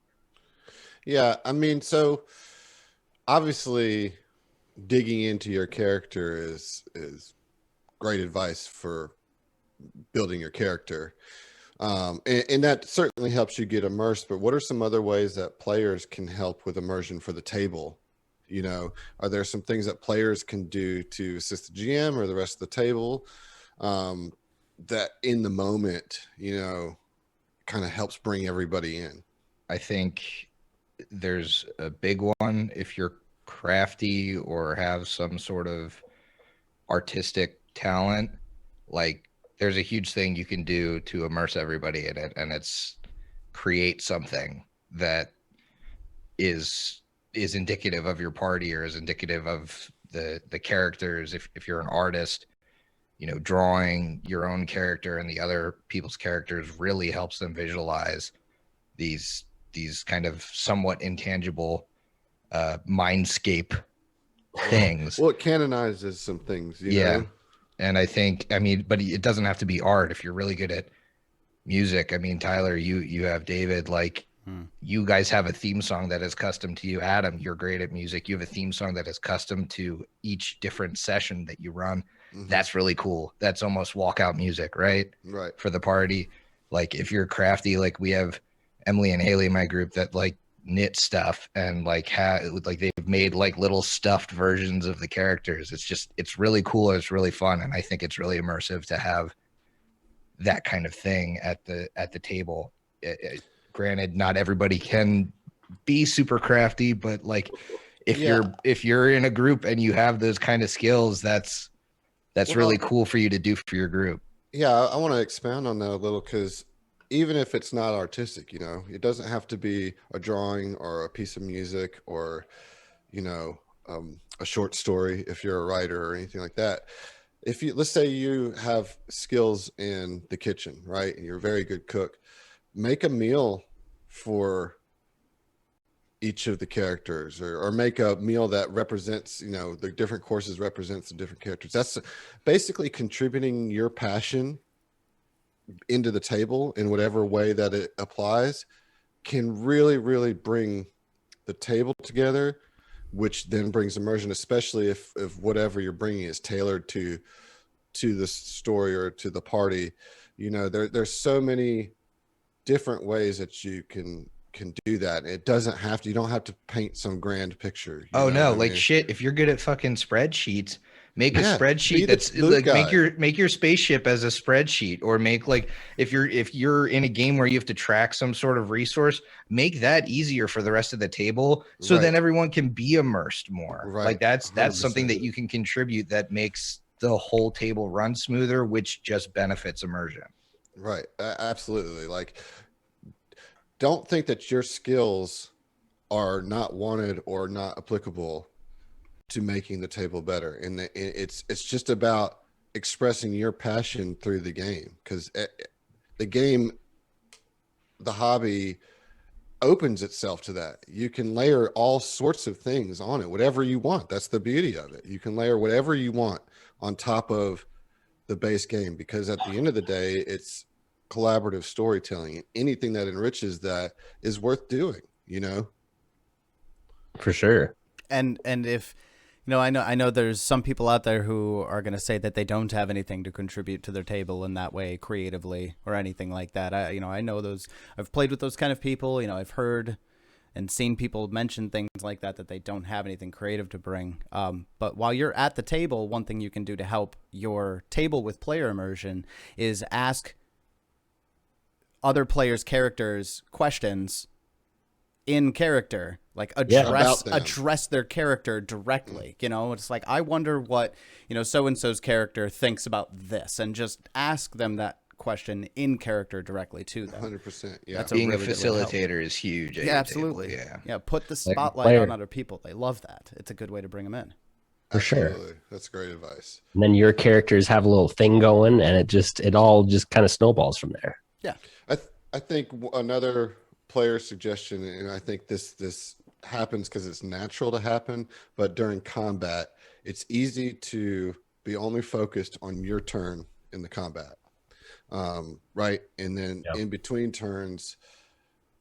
Yeah, I mean, so obviously digging into your character is great advice for building your character. And that certainly helps you get immersed, but what are some other ways that players can help with immersion for the table? You know, are there some things that players can do to assist the GM or the rest of the table that in the moment, you know, kind of helps bring everybody in? I think there's a big one. If you're crafty or have some sort of artistic talent, like, there's a huge thing you can do to immerse everybody in it, and it's create something that is indicative of your party or is indicative of the characters. If you're an artist, you know, drawing your own character and the other people's characters really helps them visualize these kind of somewhat intangible mindscape things. Well, it canonizes some things, you know? And I think, I mean, but it doesn't have to be art. If you're really good at music, I mean, Tyler, you have David, like, you guys have a theme song that is custom to you. Adam, you're great at music. You have a theme song that is custom to each different session that you run. That's really cool. That's almost walkout music, right? Right. For the party. Like, if you're crafty, like, we have Emily and Haley in my group that, like, knit stuff and, like, they've made, like, little stuffed versions of the characters. It's really cool. It's really fun. And I think it's really immersive to have that kind of thing at the table. Granted, not everybody can be super crafty, but, like, if you're in a group and you have those kind of skills, that's really cool for you to do for your group. Yeah, I want to expound on that a little, because even if it's not artistic, you know, it doesn't have to be a drawing or a piece of music or, you know, a short story if you're a writer or anything like that. If you, let's say you have skills in the kitchen, right, and you're a very good cook, make a meal for each of the characters, or make a meal that represents, you know, the different courses represents the different characters. That's basically contributing your passion into the table in whatever way that it applies, can really, really bring the table together, which then brings immersion, especially if whatever you're bringing is tailored to the story or to the party. You know, there's so many different ways that you can do that. It doesn't have to, you don't have to paint some grand picture. Oh no, like, shit, if you're good at fucking spreadsheets, make a spreadsheet that's like, make your spaceship as a spreadsheet, or make, like, if you're in a game where you have to track some sort of resource, make that easier for the rest of the table, so then everyone can be immersed more. Like, that's 100%. Something that you can contribute that makes the whole table run smoother, which just benefits immersion. Right. Absolutely. Like, don't think that your skills are not wanted or not applicable to making the table better. And it's just about expressing your passion through the game, because the game, the hobby opens itself to that. You can layer all sorts of things on it, whatever you want. That's the beauty of it. You can layer whatever you want on top of the base game, because at the end of the day, it's collaborative storytelling. Anything that enriches that is worth doing, you know? For sure. And if I know there's some people out there who are going to say that they don't have anything to contribute to their table in that way creatively or anything like that. I know those. I've played with those kind of people. I've heard and seen people mention things like that they don't have anything creative to bring. But while you're at the table, one thing you can do to help your table with player immersion is ask other players' characters questions in character, like address their character directly. It's like, I wonder what so and so's character thinks about this, and just ask them that question in character directly to them. 100%. Yeah. That's being a facilitator is huge. Yeah, absolutely. Yeah, put the spotlight on other people. They love that. It's a good way to bring them in. For sure. That's great advice. And then your characters have a little thing going, and it all just kind of snowballs from there. Yeah. I think another player suggestion, and I think this happens because it's natural to happen, but during combat, it's easy to be only focused on your turn in the combat, right? And then in between turns,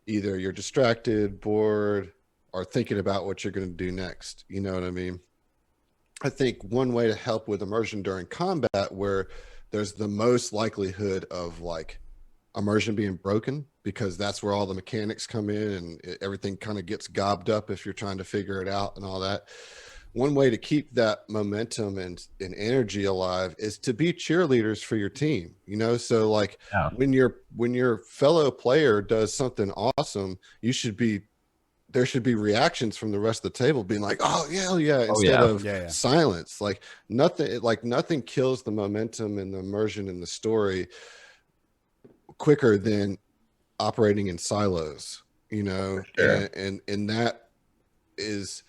either you're distracted, bored, or thinking about what you're going to do next. You know what I mean? I think one way to help with immersion during combat, where there's the most likelihood of like immersion being broken, because that's where all the mechanics come in and everything kind of gets gobbed up if you're trying to figure it out and all that. One way to keep that momentum and energy alive is to be cheerleaders for your team. So like when your fellow player does something awesome, there should be reactions from the rest of the table being like, oh yeah, instead of silence. Like nothing kills the momentum and the immersion in the story quicker than operating in silos, sure. and that is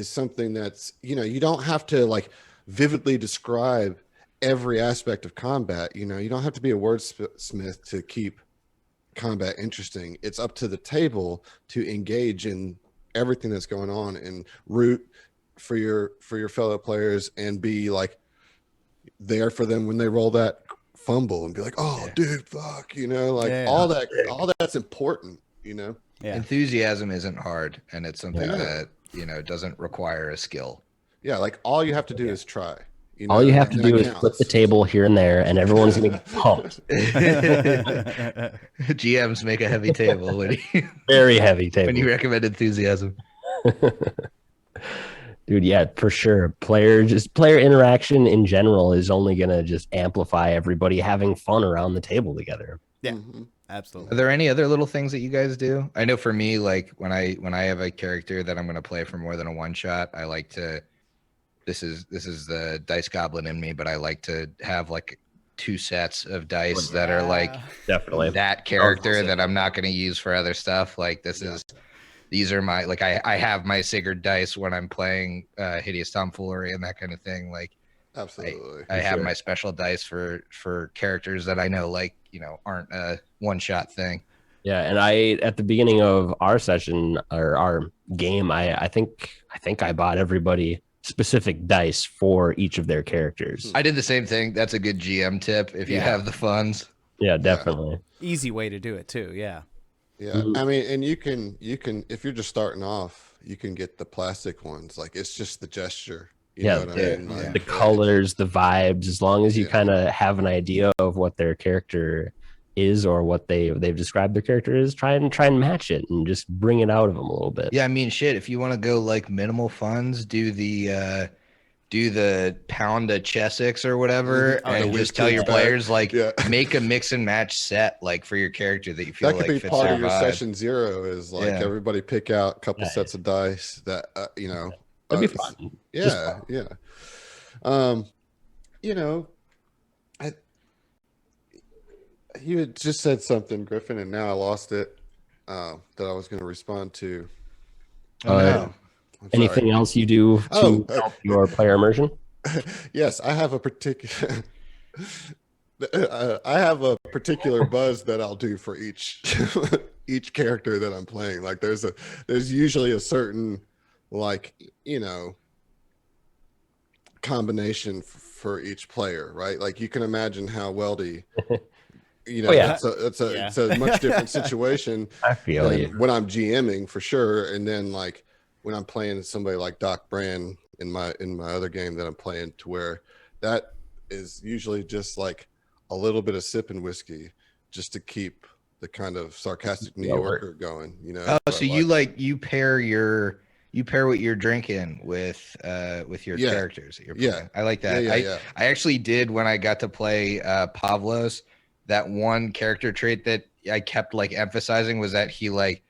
something that's, you don't have to like vividly describe every aspect of combat. You don't have to be a wordsmith to keep combat interesting. It's up to the table to engage in everything that's going on and root for your fellow players and be like there for them when they roll that fumble and be like, oh dude, fuck, all that's important. Enthusiasm isn't hard, and it's something that doesn't require a skill. Like all you have to do is try. All you have to do is flip the table here and there, and everyone's gonna get pumped. GMs make a heavy table very heavy table when you recommend enthusiasm. Dude, yeah, for sure. Player interaction in general is only gonna just amplify everybody having fun around the table together. Yeah, absolutely. Are there any other little things that you guys do? I know for me, like when I have a character that I'm gonna play for more than a one shot, I like to. This is the dice goblin in me, but I like to have like 2 sets of dice that are like definitely that character that I'm not gonna use for other stuff. Like these are my, like, I have my Sigurd dice when I'm playing Hideous Tomfoolery and that kind of thing. Like, absolutely, I have my special dice for characters that I know, like, aren't a one-shot thing. Yeah, and at the beginning of our session or our game, I think I bought everybody specific dice for each of their characters. I did the same thing. That's a good GM tip if you have the funds. Yeah, definitely. Easy way to do it too. Yeah. Yeah, I mean, and you can if you're just starting off, you can get the plastic ones. Like, it's just the gesture. You know what I mean? Like, the colors, the vibes. As long as you kind of have an idea of what their character is or what they've described their character is, try and match it and just bring it out of them a little bit. Yeah, I mean, shit. If you want to go like minimal funds, do the pound a Chessex or whatever, and just tell your players like make a mix and match set like for your character that you feel that could like be part of your session 0 is like everybody pick out a couple sets of dice that that'd be fun. You had just said something, Griffin, and now I lost it that I was going to respond to. Oh no. Anything else you do to help your player immersion? Yes, I have a particular. I have a particular buzz that I'll do for each each character that I'm playing. Like there's usually a certain combination for each player, right? Like you can imagine how Weldy, it's a much different situation. I feel you. When I'm GMing for sure, and then like when I'm playing somebody like Doc Brand in my other game that I'm playing, to where that is usually just like a little bit of sipping whiskey just to keep the kind of sarcastic New Yorker going, Oh, so you pair what you're drinking with your characters that you're playing. Yeah. I like that. I actually did when I got to play Pavlos. That one character trait that I kept like emphasizing was that he like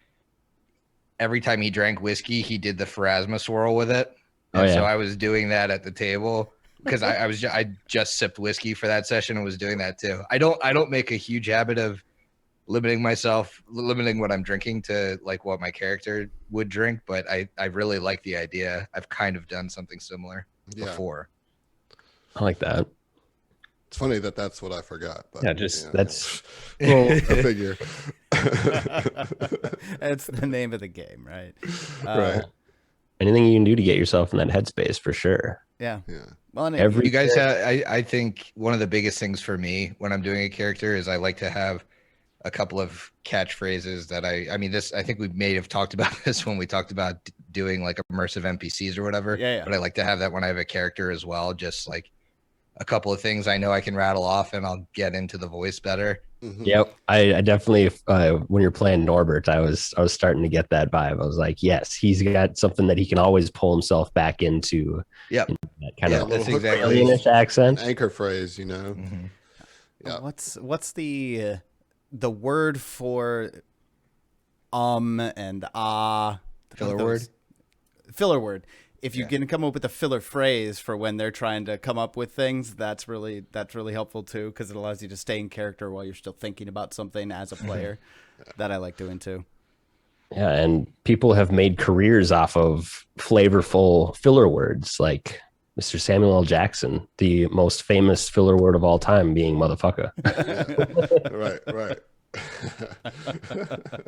every time he drank whiskey, he did the Pharasma swirl with it. And so I was doing that at the table because I just sipped whiskey for that session and was doing that too. I don't make a huge habit of limiting what I'm drinking to like what my character would drink, but I really like the idea. I've kind of done something similar before. I like that. It's funny that's what I forgot. But, that's. Well, I figure. That's the name of the game, right? Right. Anything you can do to get yourself in that headspace for sure. Yeah. Well, you guys have. I think one of the biggest things for me when I'm doing a character is I like to have a couple of catchphrases that I think we may have talked about this when we talked about doing like immersive NPCs or whatever. Yeah. But I like to have that when I have a character as well. Just like a couple of things I know I can rattle off and I'll get into the voice better. Mm-hmm. Yep. I definitely, when you're playing Norbert, I was starting to get that vibe. I was like, yes, he's got something that he can always pull himself back into. Yep. In that kind of that's exactly alien-ish accent. An anchor phrase, Mm-hmm. Yeah. What's the word for and filler word? Filler word. If you can come up with a filler phrase for when they're trying to come up with things, that's really helpful too, because it allows you to stay in character while you're still thinking about something as a player. That I like doing too. Yeah, and people have made careers off of flavorful filler words, like Mr. Samuel L. Jackson, the most famous filler word of all time being motherfucker. Right.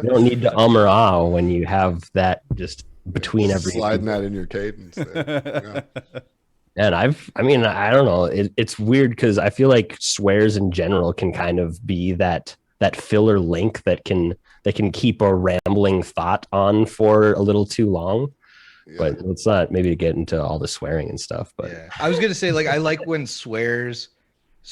You don't need to or ah when you have that just between every sliding that in your cadence. Yeah. And I don't know. It's weird because I feel like swears in general can kind of be that filler link that can keep a rambling thought on for a little too long. Yeah. But let's not maybe get into all the swearing and stuff. But I was gonna say, like, I like when swears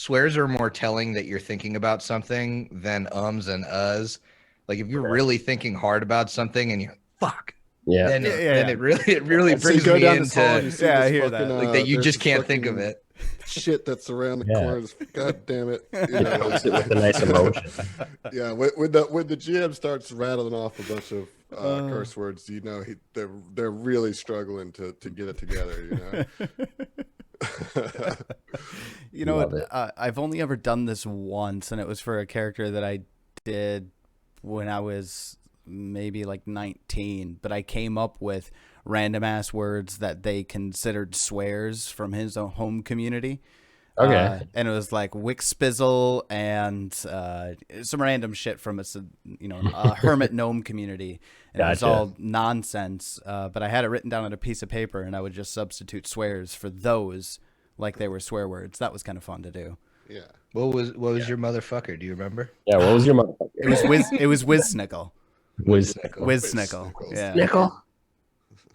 are more telling that you're thinking about something than ums and uhs. Like if you're really thinking hard about something and you're fuck. Yeah. Then it really brings me into I hear that. Like that you just can't think of it. Shit that's around the corners. God damn it. It with a nice emotion. Yeah, when the GM starts rattling off a bunch of curse words, they're really struggling to get it together, You know what? I've only ever done this once, and it was for a character that I did when I was maybe like 19, but I came up with random ass words that they considered swears from his own home community. Okay. And it was like Wixpizzle and some random shit from a hermit gnome community. And It was all nonsense. But I had it written down on a piece of paper, and I would just substitute swears for those like they were swear words. That was kind of fun to do. Yeah. What was your motherfucker? Do you remember? Yeah. What was your motherfucker? It was Whizsnickle. Whizsnickle. Yeah. Snickle.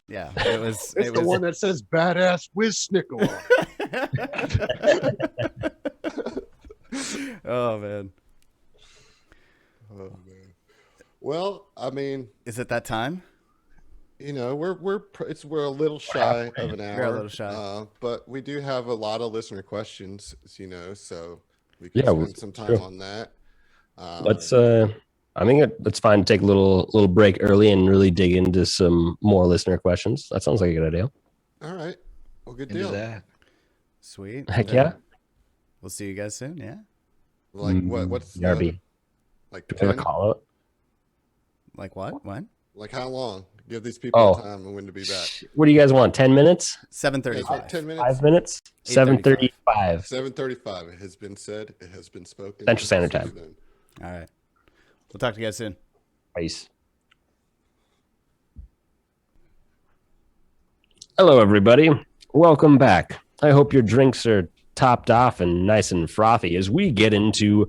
Yeah. It was the one that says badass Whizsnickle on. Oh man. Well, I mean, is it that time? We're a little shy of an hour. We're a little shy. But we do have a lot of listener questions, so we can spend some time on that. I think it's fine to take a little break early and really dig into some more listener questions. That sounds like a good idea. All right. Well, good deal. That. Sweet. Heck yeah. We'll see you guys soon. Yeah. Like what's BRB. Like Do we have a 10? call out? Like what? What? Like how long? Give these people Oh, time and when to be back. what do you guys want? 10 minutes? Yeah, it's like 7:35. 10 minutes. 5 minutes? 7:35 7:35. It has been said. It has been spoken. Central Standard See you Time. then. All right. We'll talk to you guys soon. Peace. Hello, everybody. Welcome back. I hope your drinks are topped off and nice and frothy as we get into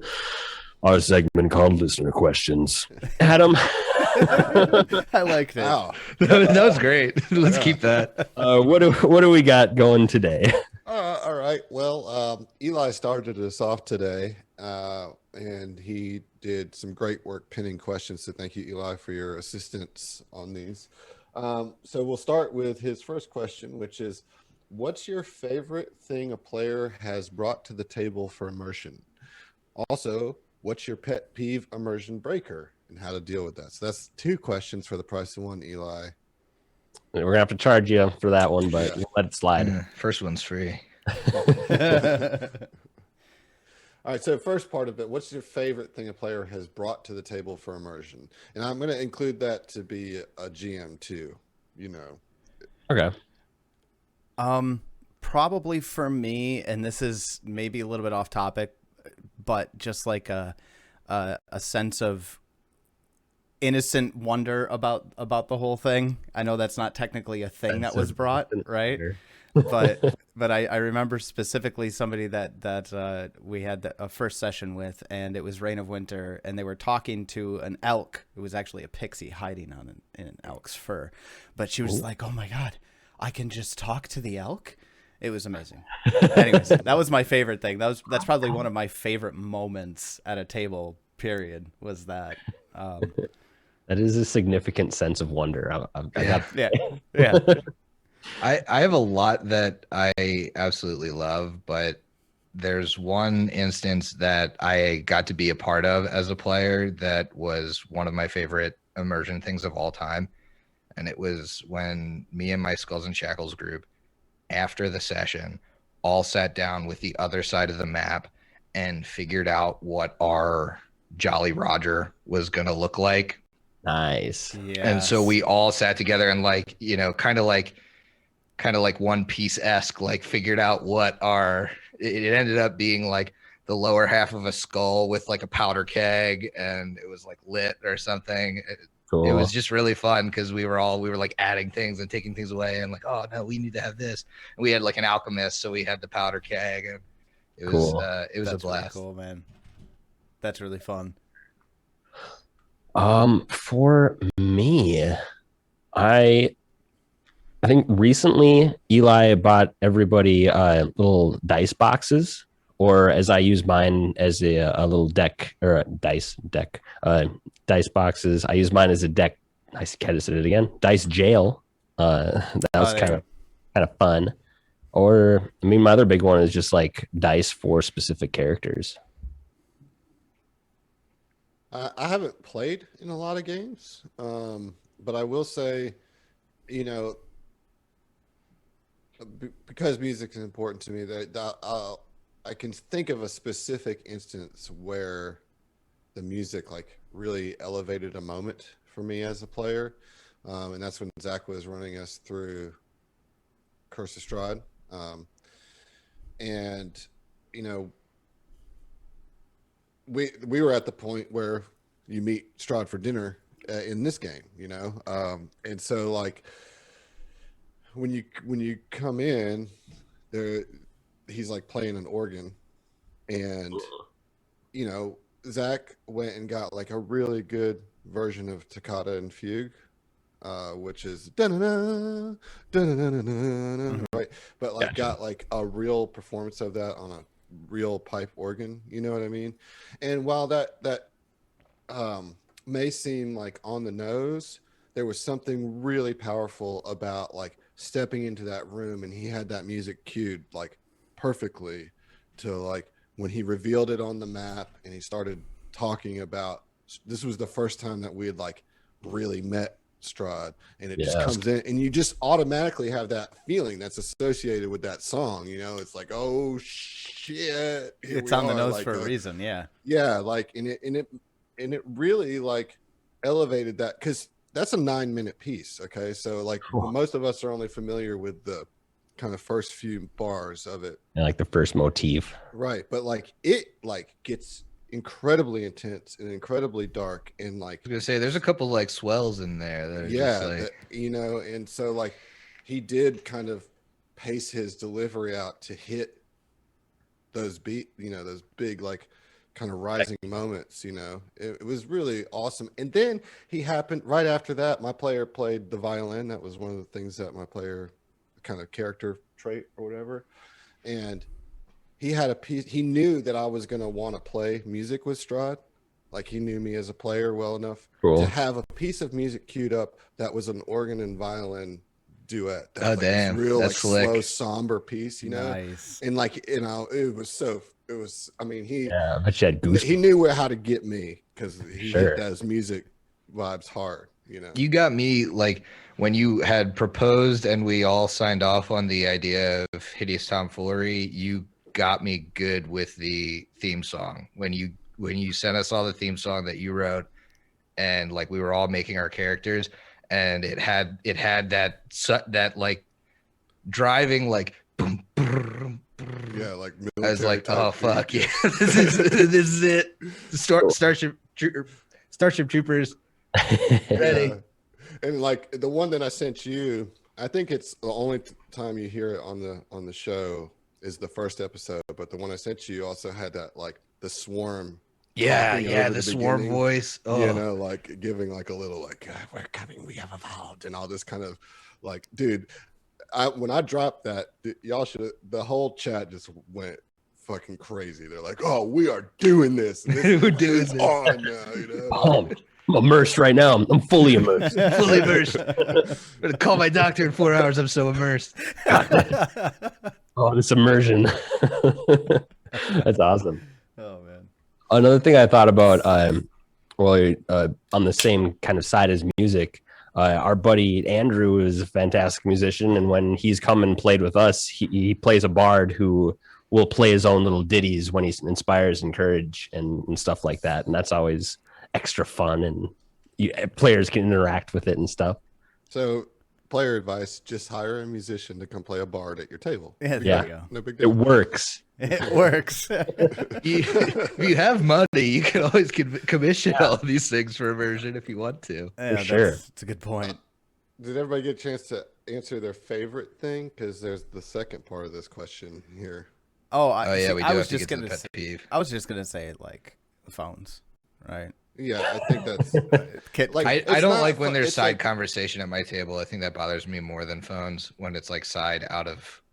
our segment called Listener Questions. Adam, I liked it. Wow. That was great. Let's keep that. what do we got going today? All right. Well, Eli started us off today, and he did some great work pinning questions. So thank you, Eli, for your assistance on these. So we'll start with his first question, which is, what's your favorite thing a player has brought to the table for immersion? Also, what's your pet peeve immersion breaker and how to deal with that? So that's 2 questions for the price of 1, Eli. We're going to have to charge you for that one, but Yeah. we'll let it slide. First one's free. All right, so first part of it, what's your favorite thing a player has brought to the table for immersion? And I'm going to include that to be a GM too, you know. Okay. Probably for me, and this is maybe a little bit off topic, but just like a sense of innocent wonder about the whole thing. I know that's not technically a thing that was brought, right? But I remember specifically somebody that we had a first session with, and it was Reign of Winter, and they were talking to an elk. It was actually a pixie hiding on in an elk's fur, but she was like, "Oh my god, I can just talk to the elk." It was amazing. Anyways, that was my favorite thing. That's probably one of my favorite moments at a table. Period. Was that. That is a significant sense of wonder. Yeah. I have a lot that I absolutely love, but there's one instance that I got to be a part of as a player that was one of my favorite immersion things of all time. And it was when me and my Skulls and Shackles group, after the session, all sat down with the other side of the map and figured out what our Jolly Roger was going to look like. Nice. Yeah. And so we all sat together and kind of like One Piece-esque, like figured out what it ended up being like the lower half of a skull with like a powder keg, and it was like lit or something. Cool. It was just really fun because we were like adding things and taking things away and like, oh no, we need to have this. And we had like an alchemist, so we had the powder keg, and it was Cool. It was That's a blast. really cool, man. That's really fun. For me, I think recently Eli bought everybody little dice boxes, or as I use mine as a little deck or a dice boxes. I use mine as a deck. I kind of said it again. Dice jail. That was kind of fun. Or I mean, my other big one is just like dice for specific characters. I haven't played in a lot of games, but I will say, you know, because music is important to me, that I can think of a specific instance where the music like really elevated a moment for me as a player, and that's when Zach was running us through Curse of Strahd, and you know, we were at the point where you meet Strahd for dinner in this game, you know, and so like when you come in there, he's like playing an organ, and you know, Zach went and got like a really good version of Toccata and Fugue, which is da-na-na, da-na-na-na-na, right? But like got like a real performance of that on a real pipe organ, you know what I mean? And while that may seem like on the nose, there was something really powerful about like stepping into that room, and he had that music cued like perfectly to like when he revealed it on the map and he started talking about this was the first time that we had like really met Strahd, and it just comes in and you just automatically have that feeling that's associated with that song, you know. It's like, oh shit, it's on the nose like, for a reason. Yeah like and it it really like elevated that, because that's a 9-minute piece. Okay, so like most of us are only familiar with the kind of first few bars of it, and like the first motif, right? But like it like gets incredibly intense and incredibly dark, and like I was gonna say there's a couple like swells in there that are just like and so like he did kind of pace his delivery out to hit those those big like kind of rising moments. It was really awesome. And then he happened right after that, my player played the violin. That was one of the things that my player kind of character trait or whatever, and he had a piece. He knew that I was going to want to play music with Strahd. Like he knew me as a player well enough to have a piece of music queued up that was an organ and violin duet. That, damn, real that's like slick. slow, somber piece, Nice. And like it was. I mean, but you had goosebumps. he knew how to get me because he Sure. hit those music vibes hard. You got me like when you had proposed and we all signed off on the idea of Hideous Tomfoolery. You got me good with the theme song when you sent us all the theme song that you wrote, and like we were all making our characters, and it had that like driving like boom, boom, boom. Yeah, like I was like, oh fuck beat. yeah, this is it. Starship Troopers. Ready. Yeah. And like the one that I sent you, I think it's the only time you hear it on the show is the first episode, but the one I sent you also had that like the swarm. Yeah, the swarm voice. Oh. Like giving like a little like we're coming, we have evolved, and all this kind of like, dude. When I dropped that, y'all should. The whole chat just went fucking crazy. They're like, "Oh, we are doing this. We're doing this on now." I'm immersed right now. I'm fully immersed. Fully immersed. I'm gonna call my doctor in 4 hours. I'm so immersed. Oh, this immersion. That's awesome. Oh man. Another thing I thought about, on the same kind of side as music, our buddy Andrew is a fantastic musician, and when he's come and played with us, he plays a bard who will play his own little ditties when he inspires and courage and stuff like that, and that's always extra fun, and players can interact with it and stuff. So, player advice: just hire a musician to come play a bard at your table. Yeah, there you go. No big deal. It works. It works. If you have money, you can always commission all of these things for immersion if you want to. Yeah, sure. That's a good point. Did everybody get a chance to answer their favorite thing? Because there's the second part of this question here. Yeah, we do I was have to just get to gonna the say, pet peeve. I was just gonna say like phones, right? Yeah, I think that's like I don't like when there's side conversation at my table. I think that bothers me more than phones when it's like side out of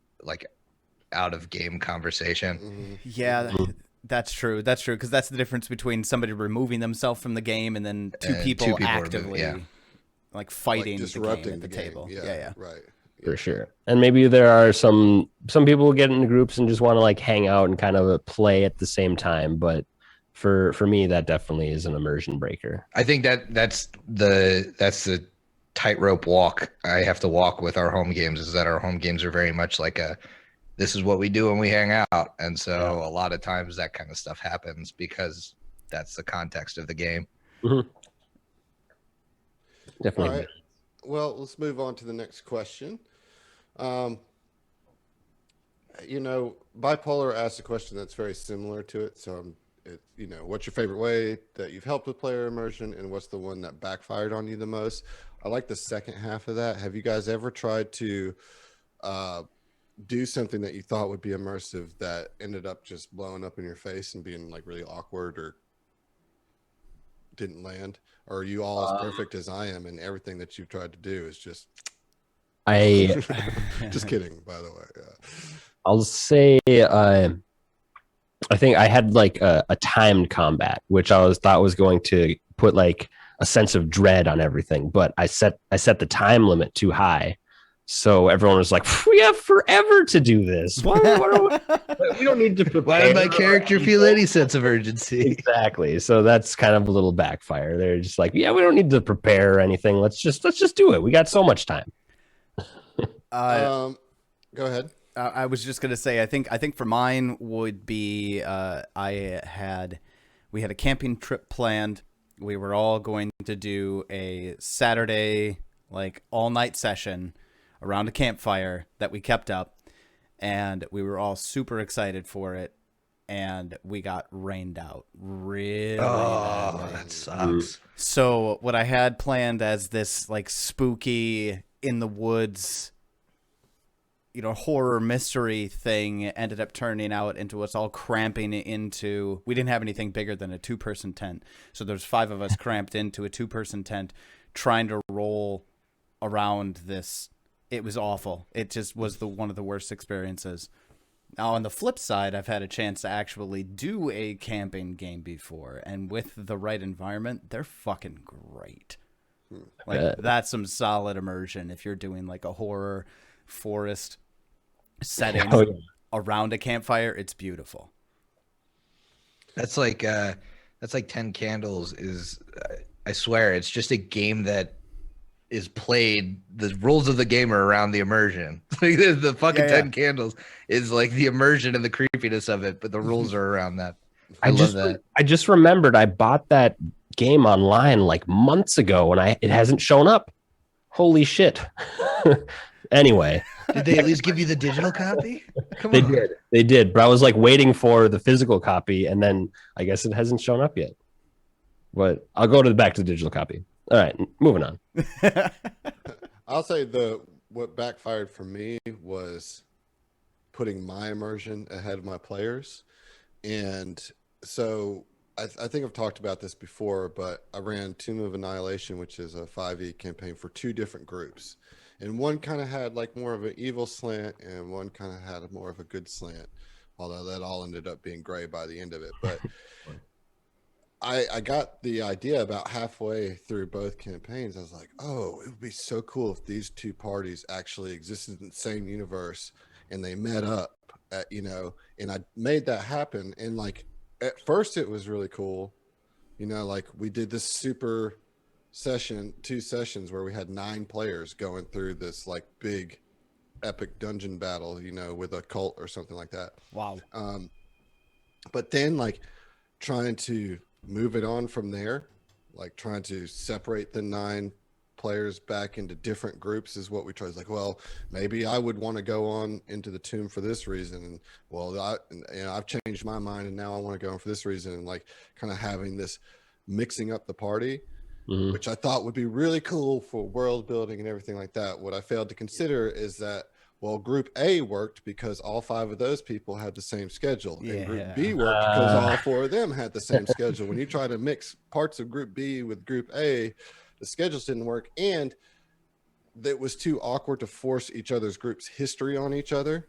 game conversation. Mm-hmm. Yeah, that's true. That's true because that's the difference between somebody removing themselves from the game and then two people actively like fighting, like disrupting the table. Yeah, right. For sure. And maybe there are some people who get into groups and just want to like hang out and kind of play at the same time, but for me that definitely is an immersion breaker. I think that's the tightrope walk I have to walk with our home games, is that our home games are very much like this is what we do when we hang out, and so a lot of times that kind of stuff happens because that's the context of the game. Mm-hmm. Definitely. All right. Well, let's move on to the next question. Bipolar asked a question that's very similar to it. So, what's your favorite way that you've helped with player immersion, and what's the one that backfired on you the most? I like the second half of that. Have you guys ever tried to do something that you thought would be immersive that ended up just blowing up in your face and being like really awkward or didn't land? Or are you all as perfect as I am, and everything that you've tried to do is just just kidding, by the way. Yeah. I'll say I think I had like a timed combat, which I thought was going to put like a sense of dread on everything, but I set the time limit too high. So everyone was like, we have forever to do this. We don't need to prepare. Why did my character feel any sense of urgency? Exactly. So that's kind of a little backfire. They're just like, yeah, we don't need to prepare or anything. Let's just do it. We got so much time. Go ahead. I was just gonna say, I think for mine would be we had a camping trip planned, we were all going to do a Saturday, like all night session around a campfire that we kept up. And we were all super excited for it. And we got rained out really badly. That sucks. So what I had planned as this like spooky in the woods, horror mystery thing ended up turning out into us all cramping into, we didn't have anything bigger than a 2-person tent. So there's 5 of us cramped into a 2-person tent trying to roll around this. It was awful. It just was one of the worst experiences. Now, on the flip side, I've had a chance to actually do a camping game before, and with the right environment, they're fucking great. Like, that's some solid immersion if you're doing like a horror forest setting around a campfire. It's beautiful. That's like 10 Candles is, I swear, it's just a game that is played. The rules of the game are around the immersion. Like the fucking 10 Candles is like the immersion and the creepiness of it, but the rules are around that. I love that. I just remembered I bought that game online like months ago and it hasn't shown up. Holy shit. Anyway. Did they at least give you the digital copy? Come on. They did, but I was like waiting for the physical copy, and then I guess it hasn't shown up yet. But I'll go back to the digital copy. All right, moving on. I'll say what backfired for me was putting my immersion ahead of my players. And so I think I've talked about this before, but I ran Tomb of Annihilation, which is a 5e campaign for 2 different groups. And one kind of had like more of an evil slant and one kind of had more of a good slant, although that all ended up being gray by the end of it. But I got the idea about halfway through both campaigns. I was like, oh, it would be so cool if these 2 parties actually existed in the same universe and they met up at, and I made that happen. And like, at first it was really cool. Like we did this super session, 2 sessions where we had 9 players going through this like big epic dungeon battle, with a cult or something like that. Wow. But then like trying to move it on from there, like trying to separate the 9 players back into different groups is what we tried. It's like, well, maybe I would want to go on into the tomb for this reason, and well, I've changed my mind and now I want to go on for this reason, and like kind of having this mixing up the party, which I thought would be really cool for world building and everything like that. What I failed to consider is that, well, Group A worked because all 5 of those people had the same schedule. And Group B worked because all 4 of them had the same schedule. When you try to mix parts of Group B with Group A, the schedules didn't work. And it was too awkward to force each other's group's history on each other,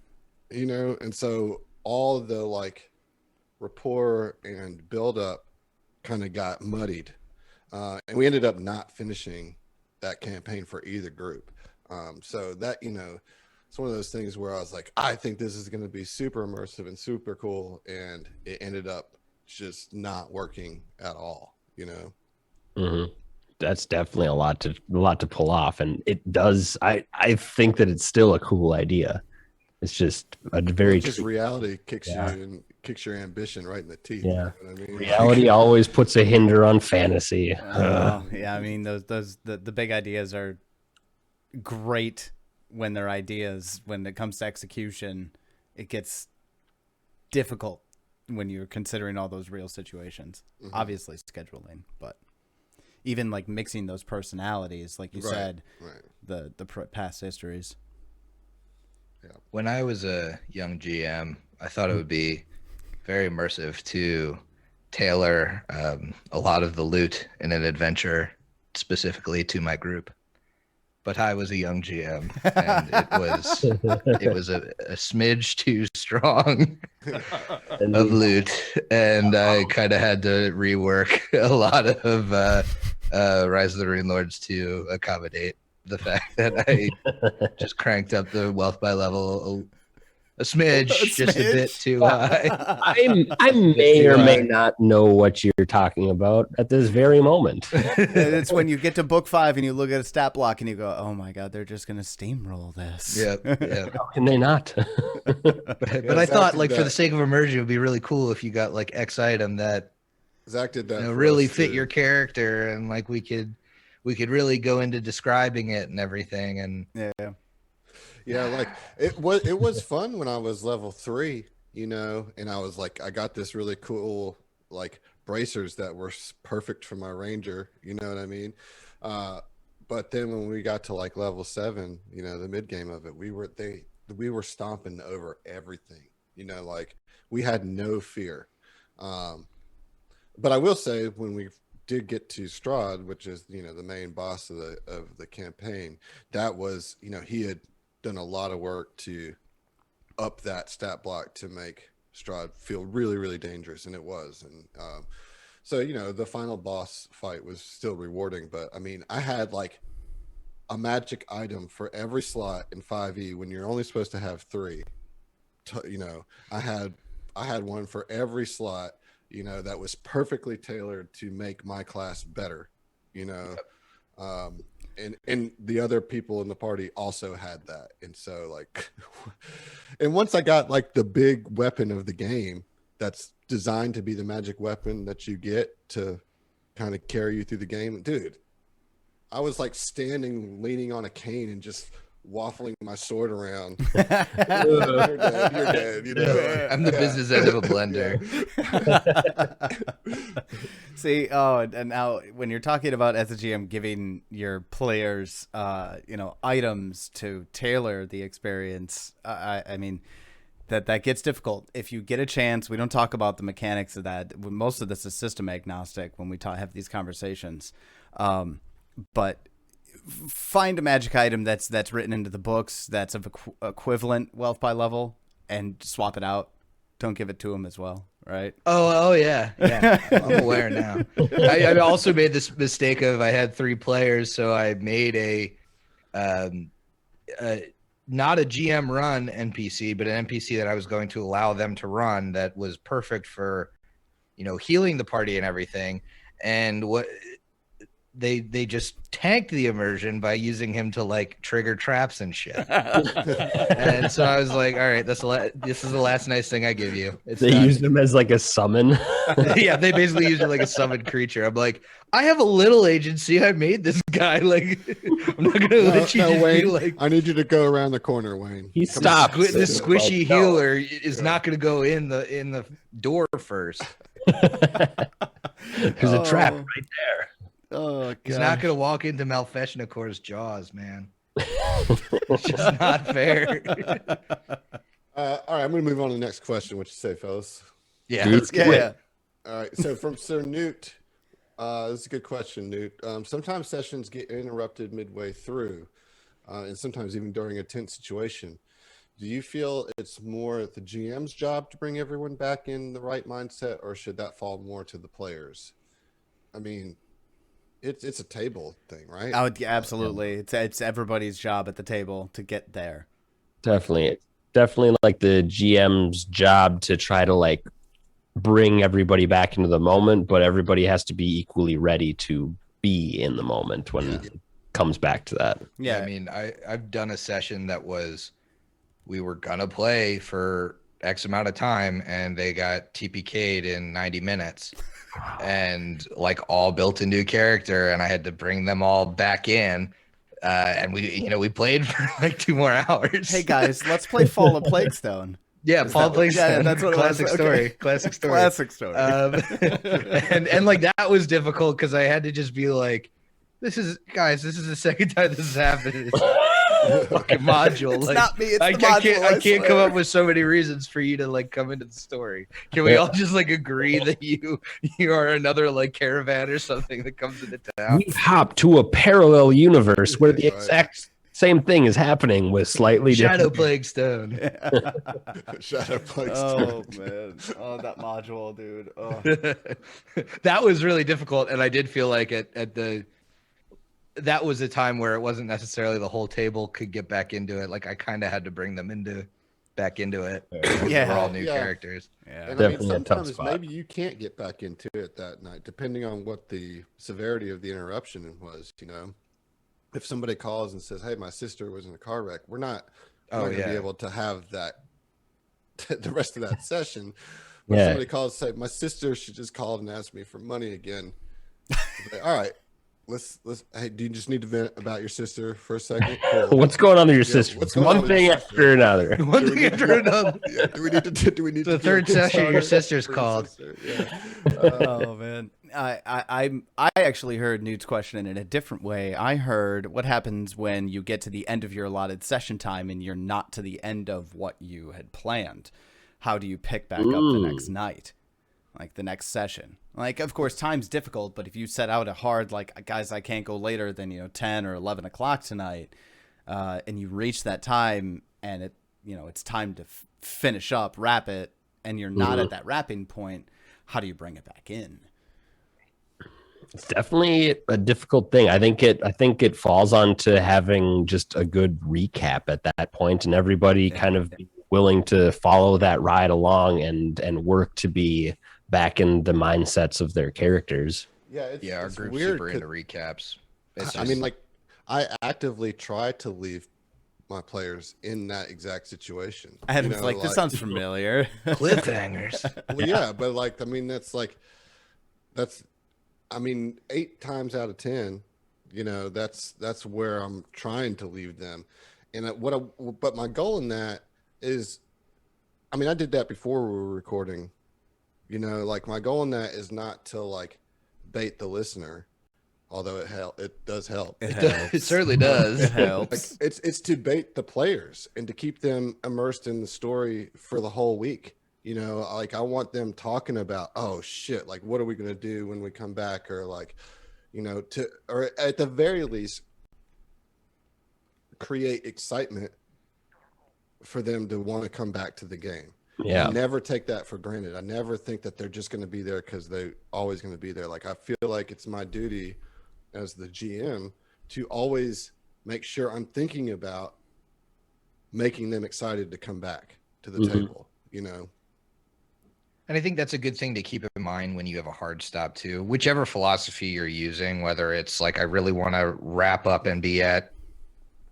And so all the like rapport and build up kind of got muddied. And we ended up not finishing that campaign for either group. So that, it's one of those things where I was like, I think this is going to be super immersive and super cool. And it ended up just not working at all, That's definitely a lot to pull off. And it does. I think that it's still a cool idea. It's just a very reality kicks you and kicks your ambition right in the teeth. Yeah. You know what I mean? Reality always puts a hinder on fantasy. Yeah. I mean, the big ideas are great when they're ideas. When it comes to execution, it gets difficult when you're considering all those real situations. Obviously scheduling, but even like mixing those personalities, like you said, the past histories. Yeah. When I was a young GM, I thought it would be very immersive to tailor a lot of the loot in an adventure specifically to my group. But I was a young GM, and it was a smidge too strong of loot, and I kind of had to rework a lot of Rise of the Rune Lords to accommodate the fact that I just cranked up the wealth by level a smidge, just a bit too high. I may or may not know what you're talking about at this very moment. It's when you get to book 5 and you look at a stat block and you go, "Oh my god, they're just gonna steamroll this." Yeah. How can they not? But I thought, like, for the sake of immersion, it would be really cool if you got like X item that Zach did that. Really fit your character, and like we could really go into describing it and everything. And yeah, like it was fun when I was level 3, you know, and I was like, I got this really cool like bracers that were perfect for my ranger, you know what I mean? But then when we got to like level 7, you know, the mid game of it, we were stomping over everything, you know, like we had no fear. But I will say, when we did get to Strahd, which is, you know, the main boss of the campaign, that was, you know, he had done a lot of work to up that stat block to make Strahd feel really, really dangerous, and it was. And so, you know, the final boss fight was still rewarding, but I mean, I had like a magic item for every slot in 5e when you're only supposed to have 3. You know, I had one for every slot, you know, that was perfectly tailored to make my class better, you know. And the other people in the party also had that. And so like, and once I got like the big weapon of the game that's designed to be the magic weapon that you get to kind of carry you through the game, dude, I was like standing, leaning on a cane and just waffling my sword around. You're dead, you know. I'm the business end of a blender. See, and now when you're talking about as a GM giving your players, you know, items to tailor the experience, I mean, that gets difficult. If you get a chance, we don't talk about the mechanics of that. Most of this is system agnostic when we have these conversations, but find a magic item that's written into the books that's of equivalent wealth by level and swap it out. Don't give it to them as well, right? Oh yeah. I'm aware now. I also made this mistake of, I had 3 players, so I made a not a GM run NPC, but an NPC that I was going to allow them to run that was perfect for, you know, healing the party and everything. And what they just tanked the immersion by using him to like trigger traps and shit. And so I was like, all right, this is the last nice thing I give you. They used him as like a summon. Yeah, they basically used it like a summoned creature. I'm like, I have a little agency. I made this guy. Like, I'm not gonna let you just Wayne, be like, I need you to go around the corner, Wayne. He stopped. This squishy healer is not gonna go in the door first. There's a trap right there. Oh, God. He's not going to walk into Malfeshnakor's jaws, man. It's just not fair. All right, I'm going to move on to the next question. What you say, fellas? Yeah. Yeah. All right, so from Sir Newt, this is a good question, Newt. Sometimes sessions get interrupted midway through, and sometimes even during a tense situation. Do you feel it's more the GM's job to bring everyone back in the right mindset, or should that fall more to the players? I mean, it's a table thing, right? Absolutely. It's everybody's job at the table to get there. Definitely like the GM's job to try to like bring everybody back into the moment, but everybody has to be equally ready to be in the moment when it comes back to that. Yeah. I mean, I've done a session that we were gonna play for X amount of time and they got TPK'd in 90 minutes. And like all built a new character, and I had to bring them all back in, and we played for like 2 more hours. Hey guys, let's play Fall of Plaguestone. Yeah, Fall of Plaguestone. Yeah, that's what classic it was. story. Okay. Classic story. Classic story. And like that was difficult because I had to just be like, this is the second time this has happened. Fucking module. It's like, not me. It's I the module. I can't come up with so many reasons for you to like come into the story. Can we all just like agree that you are another like caravan or something that comes into town? We've hopped to a parallel universe where the exact same thing is happening with slightly Shadow different. Plaguestone. Shadow Plaguestone. Oh man. Oh, that module, dude. Oh. That was really difficult, and I did feel like that was a time where it wasn't necessarily the whole table could get back into it. Like I kind of had to bring them back into it. Yeah. We're all new characters. Yeah. And I mean, Definitely a tough sometimes spot. maybe you can't get back into it that night, depending on what the severity of the interruption was. You know, if somebody calls and says, "Hey, my sister was in a car wreck," we're not going to be able to have that the rest of that session. when Yeah. somebody calls, say, my sister, she just called and asked me for money again. Like, all right, let's. Hey, do you just need to vent about your sister for a second? Cool. What's going on with your Yeah, sister? what's It's going on one with your thing sister? after another. One Do we thing need after to- another. Yeah, do we need to The third get session on your her sister's for called. sister? Yeah. Oh man, I actually heard Newt's question in a different way. I heard what happens when you get to the end of your allotted session time and you're not to the end of what you had planned. How do you pick back up the next night, like the next session? Like, of course, time's difficult, but if you set out a hard, like, guys, I can't go later than 10 or 11 o'clock tonight, and you reach that time and it's time to finish up, wrap it, and you're not at that wrapping point. How do you bring it back in? It's definitely a difficult thing. I think it falls onto having just a good recap at that point, and everybody kind of be willing to follow that ride along and work to be back in the mindsets of their characters. Yeah, Our it's group's weird. super into recaps. I mean, like, I actively try to leave my players in that exact situation. Adam's like, this sounds familiar. cliffhangers. Well, yeah, but like, I mean, that's 8 times out of 10, that's where I'm trying to leave them. And but my goal in that is, I mean, I did that before we were recording, like my goal in that is not to like bait the listener, although it does help. It certainly does. It helps. Like, it's to bait the players and to keep them immersed in the story for the whole week. Like I want them talking about, oh shit, like what are we going to do when we come back? Or like, or at the very least, create excitement for them to want to come back to the game. Yeah. I never take that for granted. I never think that they're just going to be there because they're always going to be there. Like I feel like it's my duty as the GM to always make sure I'm thinking about making them excited to come back to the table, And I think that's a good thing to keep in mind when you have a hard stop too. Whichever philosophy you're using, whether it's like I really want to wrap up and be at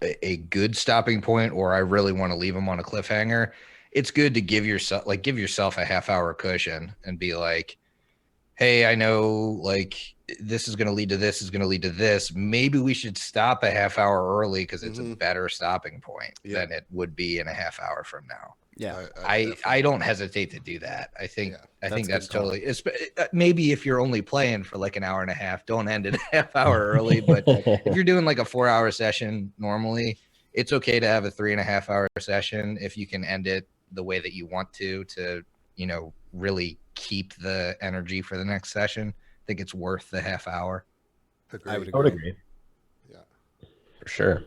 a good stopping point, or I really want to leave them on a cliffhanger, it's good to give yourself a half-hour cushion and be like, hey, I know like this is going to lead to this, is going to lead to this. Maybe we should stop a half hour early because it's a better stopping point than it would be in a half hour from now. Yeah, I don't hesitate to do that. I think that's call. totally. Maybe if you're only playing for like an hour and a half, don't end it a half hour early. But if you're doing like a 4-hour session normally, it's okay to have a 3.5 hour session if you can end it the way that you want to really keep the energy for the next session. I think it's worth the half hour. I would I would agree. Yeah, For sure.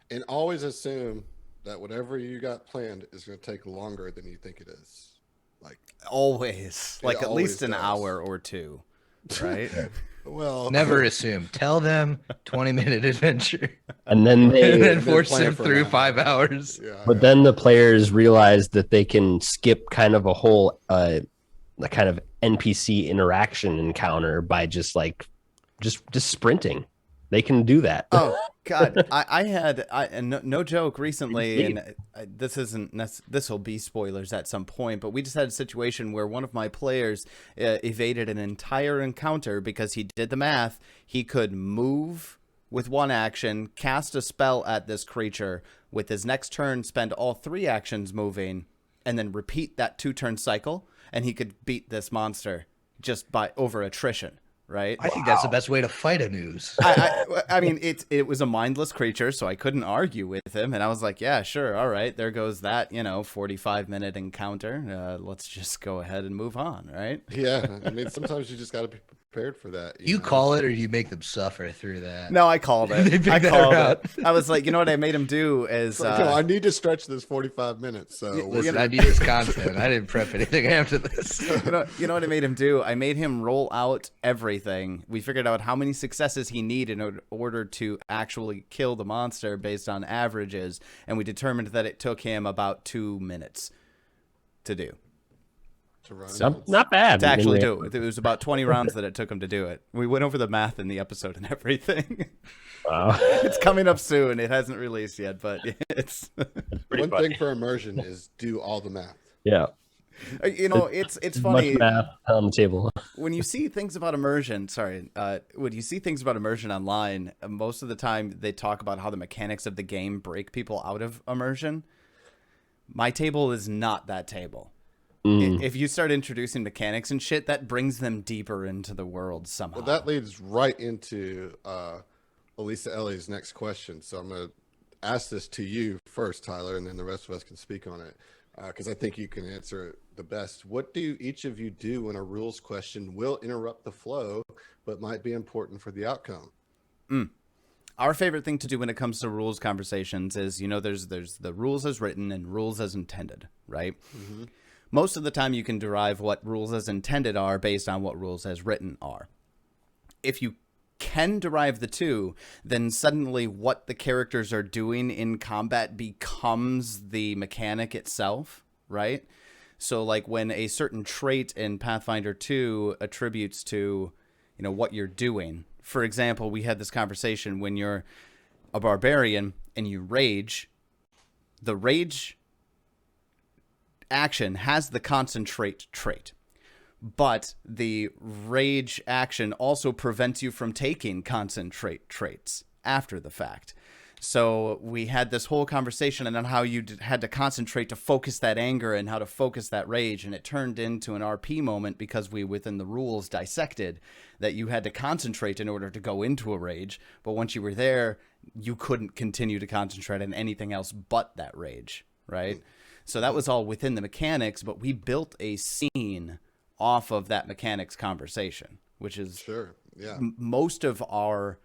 and always assume that whatever you got planned is going to take longer than you think it is. Like always, like at always least an does. hour or two, right? well, Never assume. Tell them 20-minute adventure, And then and they then force plan them for through an 5 hour. hours. Yeah, But then the players realize that they can skip kind of a whole kind of NPC interaction encounter by just sprinting. They can do that. Oh God, I had no joke recently, and this will be spoilers at some point, but we just had a situation where one of my players evaded an entire encounter because he did the math. He could move with one action, cast a spell at this creature with his next turn, spend all 3 actions moving, and then repeat that 2-turn cycle, and he could beat this monster just by over attrition. Right. I think that's the best way to fight a news. I mean, it was a mindless creature, so I couldn't argue with him. And I was like, yeah, sure. All right. There goes that, 45-minute encounter. Let's just go ahead and move on. Right. yeah. I mean, sometimes you just got to be prepared for that. You call it, or you make them suffer through that? No, I called They it. picked I that called route. it. I was like, what I made him do is Like, no, I need to stretch this 45 minutes. So Listen, I need this content. I didn't prep anything after this. you know what I made him do? I made him roll out everything. We figured out how many successes he needed in order to actually kill the monster based on averages, and we determined that it took him about 2 minutes to do. to run. Not bad. To actually do it. It was about 20 rounds that it took him to do it. We went over the math in the episode and everything. Wow. It's coming up soon. It hasn't released yet, but it's One thing for immersion is do all the math. Yeah. You know, it's Much funny math on the table. when you see things about immersion. Sorry, when you see things about immersion online, most of the time they talk about how the mechanics of the game break people out of immersion. My table is not that table. Mm. If you start introducing mechanics and shit, that brings them deeper into the world somehow. Well, that leads right into Elisa Ellie's next question. So I'm going to ask this to you first, Tyler, and then the rest of us can speak on it because I think you can answer it the best. What do each of you do when a rules question will interrupt the flow but might be important for the outcome? Our favorite thing to do when it comes to rules conversations is, you know, there's the rules as written and rules as intended, right? Mm-hmm. Most of the time you can derive what rules as intended are based on what rules as written are. If you can derive the two, then suddenly what the characters are doing in combat becomes the mechanic itself, right? So like when a certain trait in Pathfinder 2 attributes to, you know, what you're doing. For example, we had this conversation when you're a barbarian and you rage, the rage action has the concentrate trait. But the rage action also prevents you from taking concentrate traits after the fact. So we had this whole conversation and on how you had to concentrate to focus that anger and how to focus that rage. And it turned into an RP moment because we, within the rules, dissected that you had to concentrate in order to go into a rage. But once you were there, you couldn't continue to concentrate on anything else but that rage, right? So that was all within the mechanics, but we built a scene off of that mechanics conversation, which is Sure. Yeah. most of our,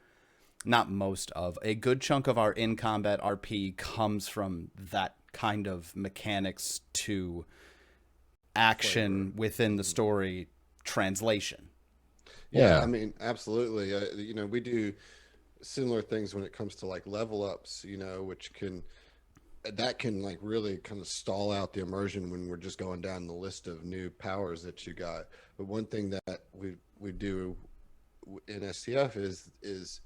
not most of, a good chunk of our in-combat RP comes from that kind of mechanics to action within the story translation. Yeah, Yeah. I mean, absolutely. You know, we do similar things when it comes to like level ups, you know, which can like really kind of stall out the immersion when we're just going down the list of new powers that you got. But one thing that we do in STF is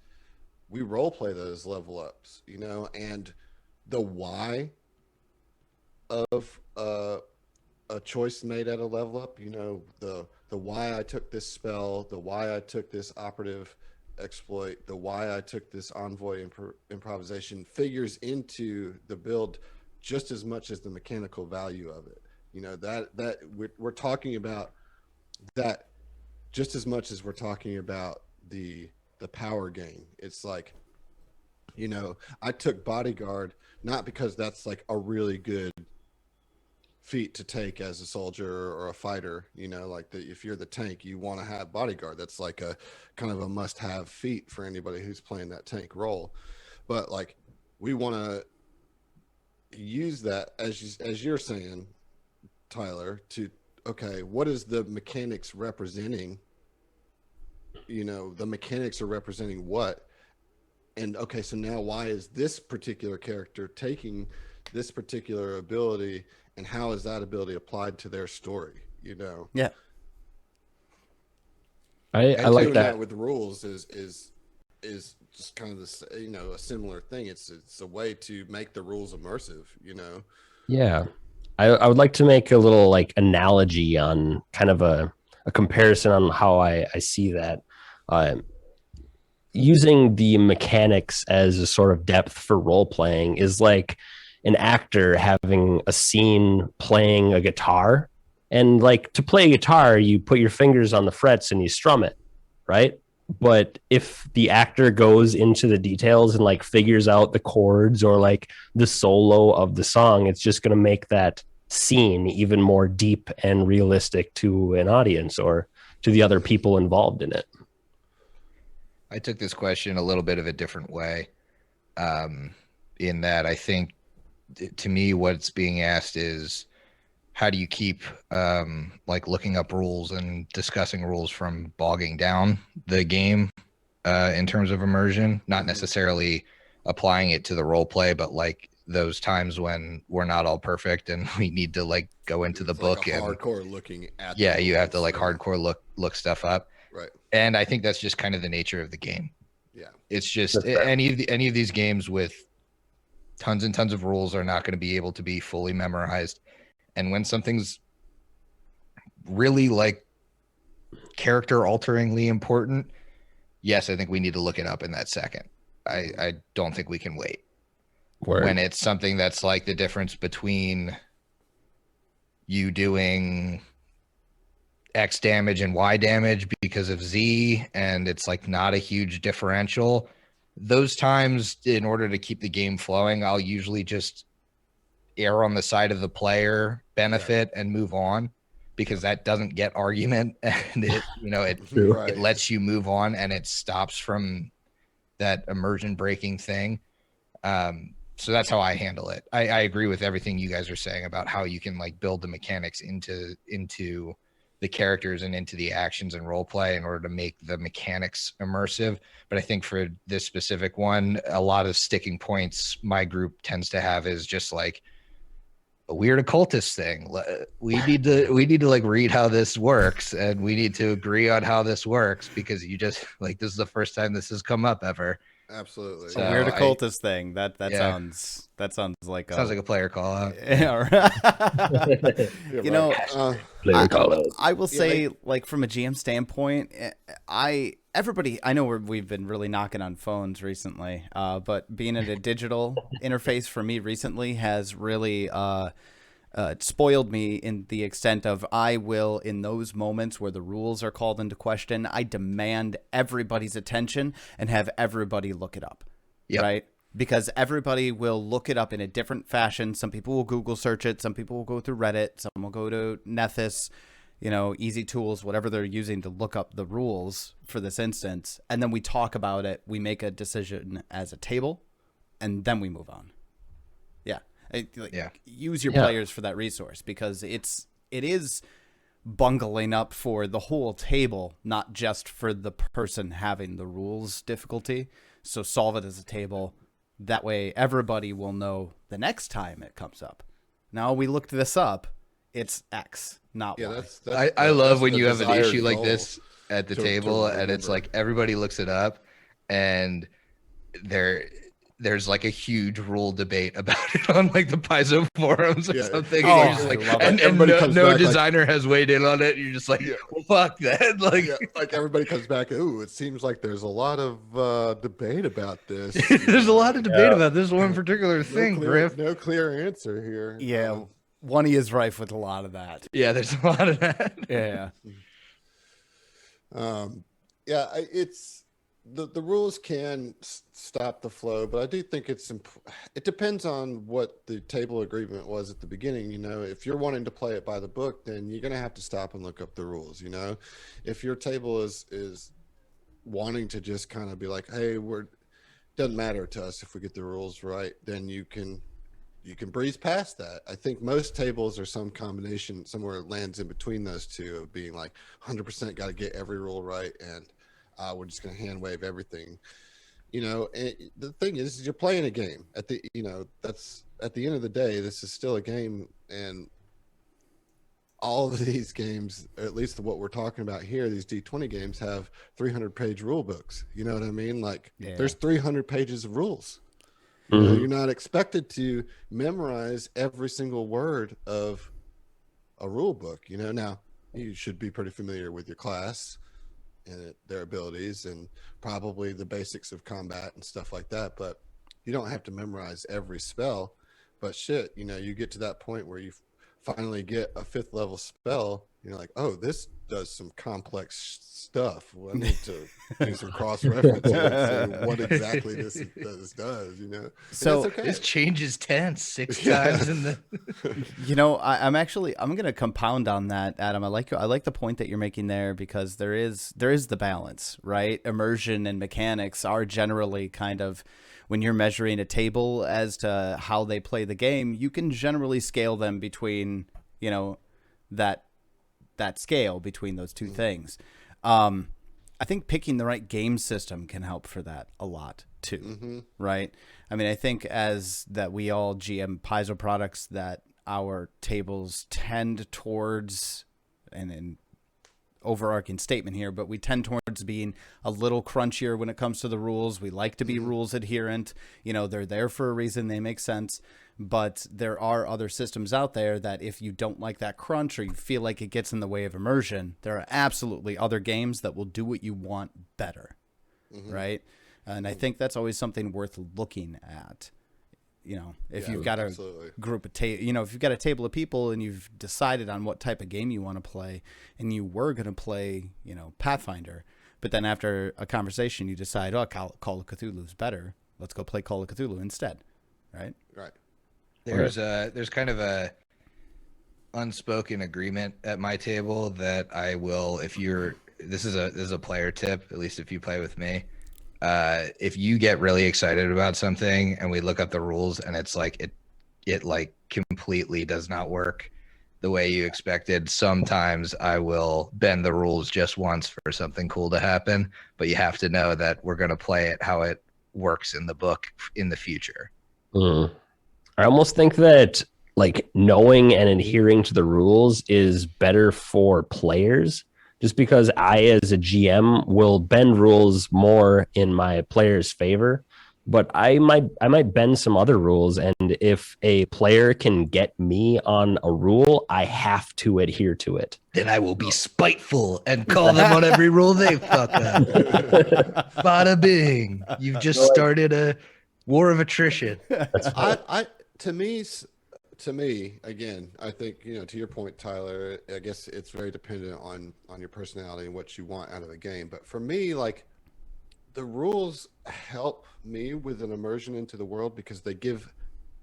we role play those level ups, you know, and the why of a choice made at a level up, you know, the why I took this spell, the why I took this operative exploit, the why I took this envoy improvisation figures into the build just as much as the mechanical value of it. You know, that we're talking about that just as much as we're talking about the power gain. It's like, you know, I took bodyguard not because that's like a really good feat to take as a soldier or a fighter, you know, like if you're the tank, you want to have bodyguard. That's like a kind of a must-have feat for anybody who's playing that tank role. But like we want to use that as you're saying, Tyler, to okay, what is the mechanics representing? You know, the mechanics are representing what? And okay, so now why is this particular character taking this particular ability, and how is that ability applied to their story? You know, Yeah. I like doing that. with rules is just kind of this, you know, a similar thing. It's a way to make the rules immersive. You know. Yeah. I would like to make a little like analogy on kind of a comparison on how I see that. Using the mechanics as a sort of depth for role playing is like an actor having a scene playing a guitar. And like to play a guitar, you put your fingers on the frets and you strum it, right? But if the actor goes into the details and like figures out the chords or like the solo of the song, it's just going to make that scene even more deep and realistic to an audience or to the other people involved in it. I took this question a little bit of a different way, in that I think, to me, what's being asked is, how do you keep like looking up rules and discussing rules from bogging down the game in terms of immersion, not necessarily applying it to the role play, but like those times when we're not all perfect and we need to like go into the book like and hardcore looking at you have to like hardcore look stuff up. Right. And I think that's just kind of the nature of the game. Yeah. It's just any of these games with tons and tons of rules are not going to be able to be fully memorized. And when something's really like character alteringly important, yes, I think we need to look it up in that second. I don't think we can wait. Word. When it's something that's like the difference between you doing X damage and Y damage because of Z, and it's like not a huge differential, those times, in order to keep the game flowing, I'll usually just err on the side of the player benefit and move on, because that doesn't get argument, and it Right. it lets you move on, and it stops from that immersion breaking thing. So that's how I handle it. I agree with everything you guys are saying about how you can like build the mechanics into the characters and into the actions and role play in order to make the mechanics immersive. But I think for this specific one, a lot of sticking points my group tends to have is just like a weird occultist thing. We need to like read how this works, and we need to agree on how this works, because you just like, this is the first time this has come up ever. Absolutely. So A weird occultist thing. That yeah. sounds like Sounds like a player call out. Yeah, Yeah, you know, Player call out. I will say, like, from a GM standpoint, I know we've been really knocking on phones recently, but being in a digital interface for me recently has really spoiled me in the extent of I will, in those moments where the rules are called into question, I demand everybody's attention and have everybody look it up. Yep. Right? Because everybody will look it up in a different fashion. Some people will Google search it. Some people will go through Reddit. Some will go to Nethys, Easy Tools, whatever they're using to look up the rules for this instance. And then we talk about it. We make a decision as a table, and then we move on. Yeah. Use your players for that resource, because it is bungling up for the whole table, not just for the person having the rules difficulty. So solve it as a table. That way everybody will know the next time it comes up. Now we looked this up. It's X, not Y. I love when you have an desired issue like goal this at the to table, and remember. it's like everybody looks it up, and there's like a huge rule debate about it on like the Paizo forums or something. Oh, and you're just like, I love it. and Everybody comes no back designer has weighed in on it. You're just like, well, fuck that. Like, like everybody comes back. Ooh, it seems like there's a lot of debate about this. there's a lot of debate about this one particular thing, Griff. No clear answer here. Yeah, one is rife with a lot of that. Yeah, there's a lot of that. Yeah. It's the rules can stop the flow, but I do think it depends on what the table agreement was at the beginning. If you're wanting to play it by the book, then you're going to have to stop and look up the rules. If your table is wanting to just kind of be like, hey, doesn't matter to us if we get the rules right, then you can breeze past that. I think most tables are some combination, somewhere it lands in between those two, of being like 100% got to get every rule right, and we're just going to hand wave everything. And the thing is, you're playing a game. That's at the end of the day, this is still a game, and all of these games, at least what we're talking about here, these D20 games have 300-page rule books. You know what I mean? Like, there's 300 pages of rules. You're not expected to memorize every single word of a rule book. Now you should be pretty familiar with your class and their abilities and probably the basics of combat and stuff like that, but you don't have to memorize every spell. But shit, you get to that point where you finally get a 5th level spell, you're like, oh, this does some complex stuff. Well, I need to do some cross references and what exactly this does. So okay. This changes tense 6 times in the. I'm gonna compound on that, Adam. I like the point that you're making there, because there is the balance, right? Immersion and mechanics are generally kind of, when you're measuring a table as to how they play the game, you can generally scale them between, that scale between those two things. I think picking the right game system can help for that a lot too, right? I mean, I think as that we all GM Paizo products, that our tables tend towards, and an overarching statement here, but we tend towards being a little crunchier when it comes to the rules. We like to be rules adherent. You know, they're there for a reason. They make sense. But there are other systems out there that if you don't like that crunch or you feel like it gets in the way of immersion, there are absolutely other games that will do what you want better, right? And I think that's always something worth looking at. You know, if you've got a group of if you've got a table of people and you've decided on what type of game you want to play, and you were going to play, you know, Pathfinder, but then after a conversation you decide, oh, Call of Cthulhu is better. Let's go play Call of Cthulhu instead, right? Right. There's kind of a unspoken agreement at my table that I will, this is a player tip, at least if you play with me. If you get really excited about something and we look up the rules and it's like it like completely does not work the way you expected, sometimes I will bend the rules just once for something cool to happen, but you have to know that we're going to play it how it works in the book in the future. I almost think that like knowing and adhering to the rules is better for players, just because I, as a GM, will bend rules more in my players' favor. But I might bend some other rules, and if a player can get me on a rule, I have to adhere to it. Then I will be spiteful and call them on every rule they fuck up. Bada bing! You've just started a war of attrition. To me, again, I think, you know, to your point, Tyler, I guess it's very dependent on your personality and what you want out of the game. But for me, like, the rules help me with an immersion into the world because they give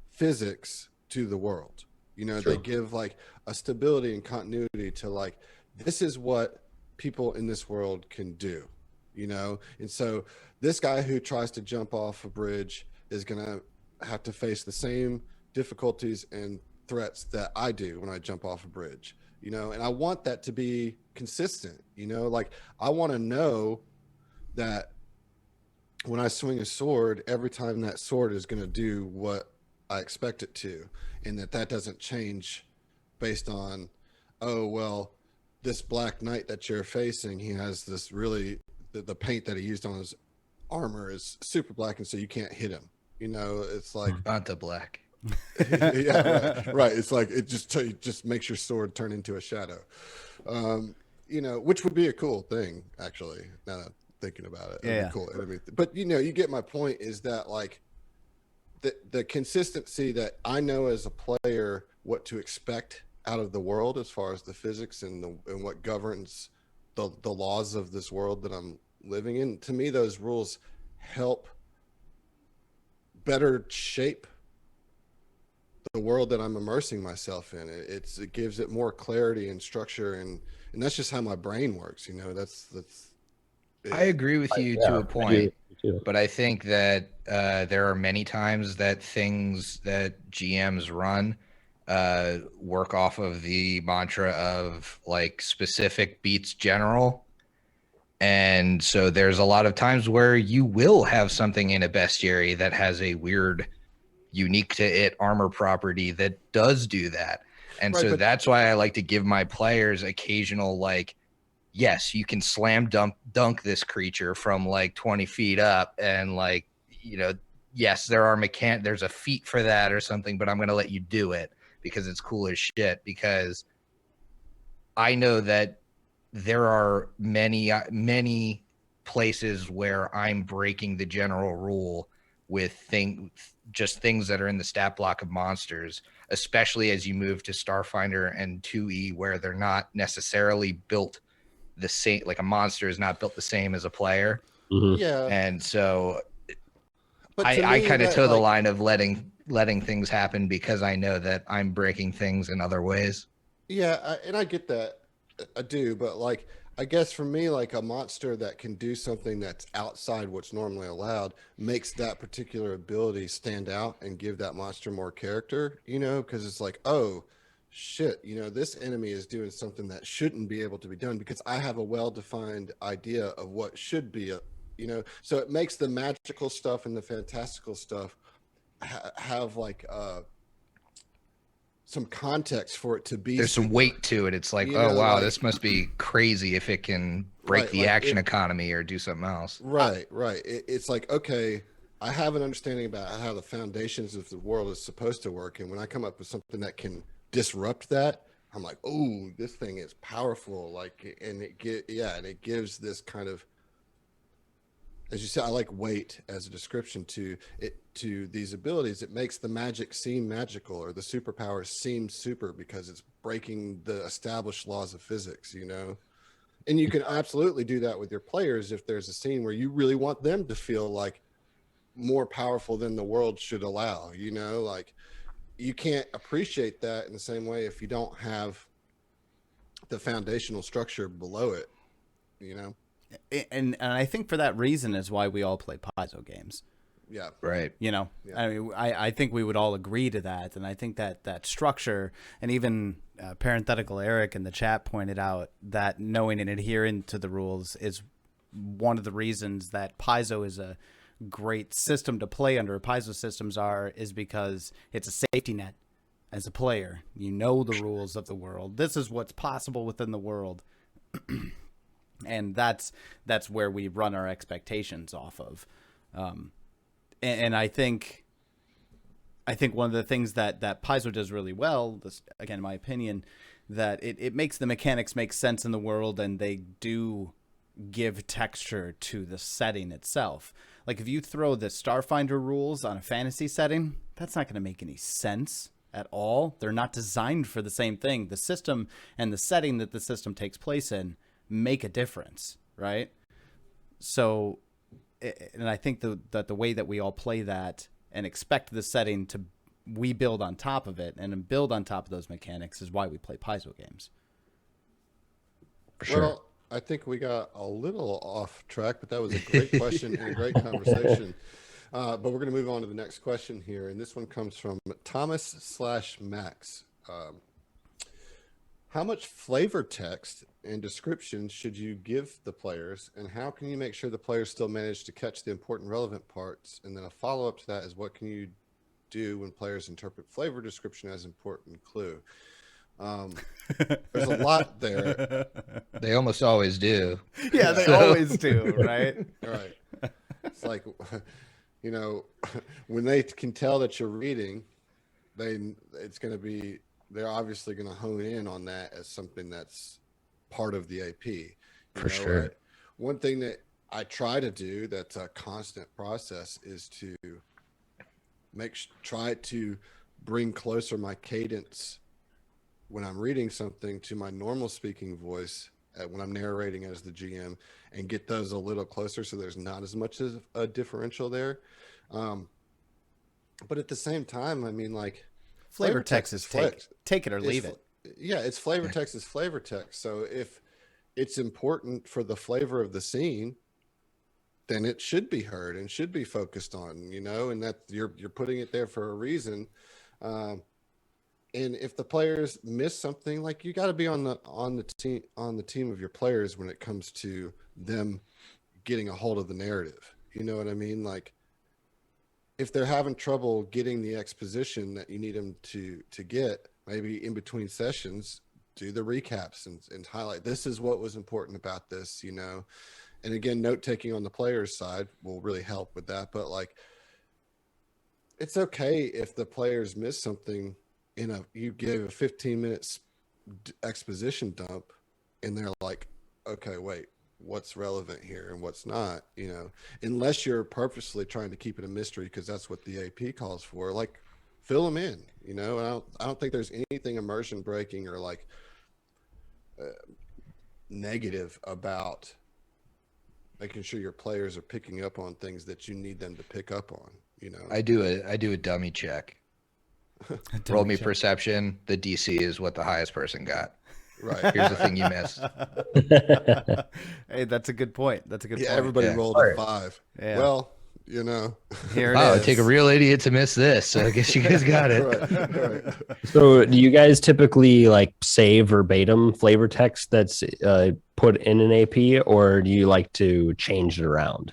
physics to the world. You know, they give like a stability and continuity to like, this is what people in this world can do, you know? And so this guy who tries to jump off a bridge is going to have to face the same difficulties and threats that I do when I jump off a bridge, you know, and I want that to be consistent, you know, like I want to know that when I swing a sword, every time that sword is going to do what I expect it to, and that doesn't change based on, oh, well, this black knight that you're facing, he has this really, the paint that he used on his armor is super black, and so you can't hit him. You know, it's like Vanta black. Yeah, right. It's like it just makes your sword turn into a shadow. You know, which would be a cool thing, actually. Now that I'm thinking about it, it'd be cool. But you know, you get my point. Is that like the consistency that I know as a player what to expect out of the world as far as the physics and what governs the laws of this world that I'm living in. To me, those rules help better shape the world that I'm immersing myself in. It gives it more clarity and structure, and that's just how my brain works. You know, that's. I agree with you to a point, but I think that there are many times that things that GMs run work off of the mantra of like specific beats general. And so there's a lot of times where you will have something in a bestiary that has a weird, unique to it armor property that does do that. And right, so that's why I like to give my players occasional, like, yes, you can slam dunk this creature from like 20 feet up, and like, you know, yes, there's a feat for that or something, but I'm going to let you do it because it's cool as shit, because I know that there are many places where I'm breaking the general rule with things that are in the stat block of monsters, especially as you move to Starfinder and 2E, where they're not necessarily built the same. Like a monster is not built the same as a player. Yeah. And so I kind of toe the line of letting things happen because I know that I'm breaking things in other ways. Yeah, and I get that. I do, but like, I guess for me, like a monster that can do something that's outside what's normally allowed makes that particular ability stand out and give that monster more character, you know, because it's like, oh, shit, you know, this enemy is doing something that shouldn't be able to be done because I have a well-defined idea of what should be, you know, so it makes the magical stuff and the fantastical stuff have like some context for it to be. There's some weight to it. It's like, oh wow, this must be crazy if it can break the action economy or do something else. Right. It's like, okay, I have an understanding about how the foundations of the world is supposed to work, and when I come up with something that can disrupt that, I'm like, oh, this thing is powerful. Like, and it gives this kind of, as you said, I like weight as a description to these abilities. It makes the magic seem magical, or the superpower seem super, because it's breaking the established laws of physics, you know? And you can absolutely do that with your players if there's a scene where you really want them to feel like more powerful than the world should allow, you know? Like, you can't appreciate that in the same way if you don't have the foundational structure below it, you know? And I think for that reason is why we all play Paizo games. Yeah. Right. You know, Yeah. I mean, I think we would all agree to that. And I think that structure, and even parenthetical Eric in the chat pointed out that knowing and adhering to the rules is one of the reasons that Paizo is a great system to play under. Paizo systems is because it's a safety net as a player. You know the rules of the world. This is what's possible within the world. And that's where we run our expectations off of. And I think one of the things that Paizo does really well, this, again, in my opinion, that it makes the mechanics make sense in the world, and they do give texture to the setting itself. Like, if you throw the Starfinder rules on a fantasy setting, that's not going to make any sense at all. They're not designed for the same thing. The system and the setting that the system takes place in make a difference, right? So, and I think that the way that we all play that and expect the setting to, we build on top of it and build on top of those mechanics is why we play Paizo games. For sure. Well, I think we got a little off track, but that was a great question and a great conversation. But we're going to move on to the next question here. And this one comes from Thomas/Max. How much flavor text and description should you give the players, and how can you make sure the players still manage to catch the important relevant parts? And then a follow-up to that is, what can you do when players interpret flavor description as important clue? There's a lot there. They almost always do. Yeah, they always do, right? Right. It's like, you know, when they can tell that you're reading, they're obviously going to hone in on that as something that's part of the AP. For sure. One thing that I try to do that's a constant process is to try to bring closer my cadence when I'm reading something to my normal speaking voice when I'm narrating as the GM, and get those a little closer so there's not as much as a differential there. But at the same time, I mean, like, flavor text is take it or leave it. Yeah, it's flavor text is flavor text. So if it's important for the flavor of the scene, then it should be heard and should be focused on, you know, and that you're putting it there for a reason. And if the players miss something, like, you got to be on the team of your players when it comes to them getting a hold of the narrative. You know what I mean? Like, if they're having trouble getting the exposition that you need them to get, maybe in between sessions, do the recaps and highlight, this is what was important about this, you know? And again, note taking on the player's side will really help with that. But, like, it's okay if the players miss something you gave a 15-minute exposition dump and they're like, okay, wait, what's relevant here and what's not, you know, unless you're purposely trying to keep it a mystery because that's what the AP calls for. Like, fill them in, you know. And I don't think there's anything immersion breaking or like negative about making sure your players are picking up on things that you need them to pick up on, you know. I do a dummy check. Roll me perception. The DC is what the highest person got. Right. Here's the thing you missed. Hey, that's a good point. Point. Everybody rolled a 5. Yeah. Well, you know. Here it is. is. It'd take a real idiot to miss this. So I guess you guys got it. Right. So do you guys typically like say verbatim flavor text that's put in an AP, or do you like to change it around?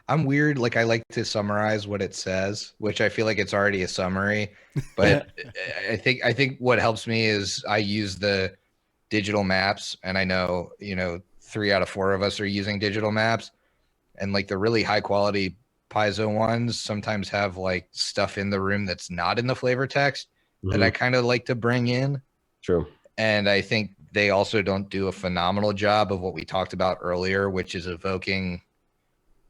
I'm weird. Like I like to summarize what it says, which I feel like it's already a summary. But I think what helps me is I use the digital maps, and I know 3 out of 4 of us are using digital maps, and like the really high quality Paizo ones sometimes have like stuff in the room that's not in the flavor text that I kind of like to bring in. True. And I think they also don't do a phenomenal job of what we talked about earlier, which is evoking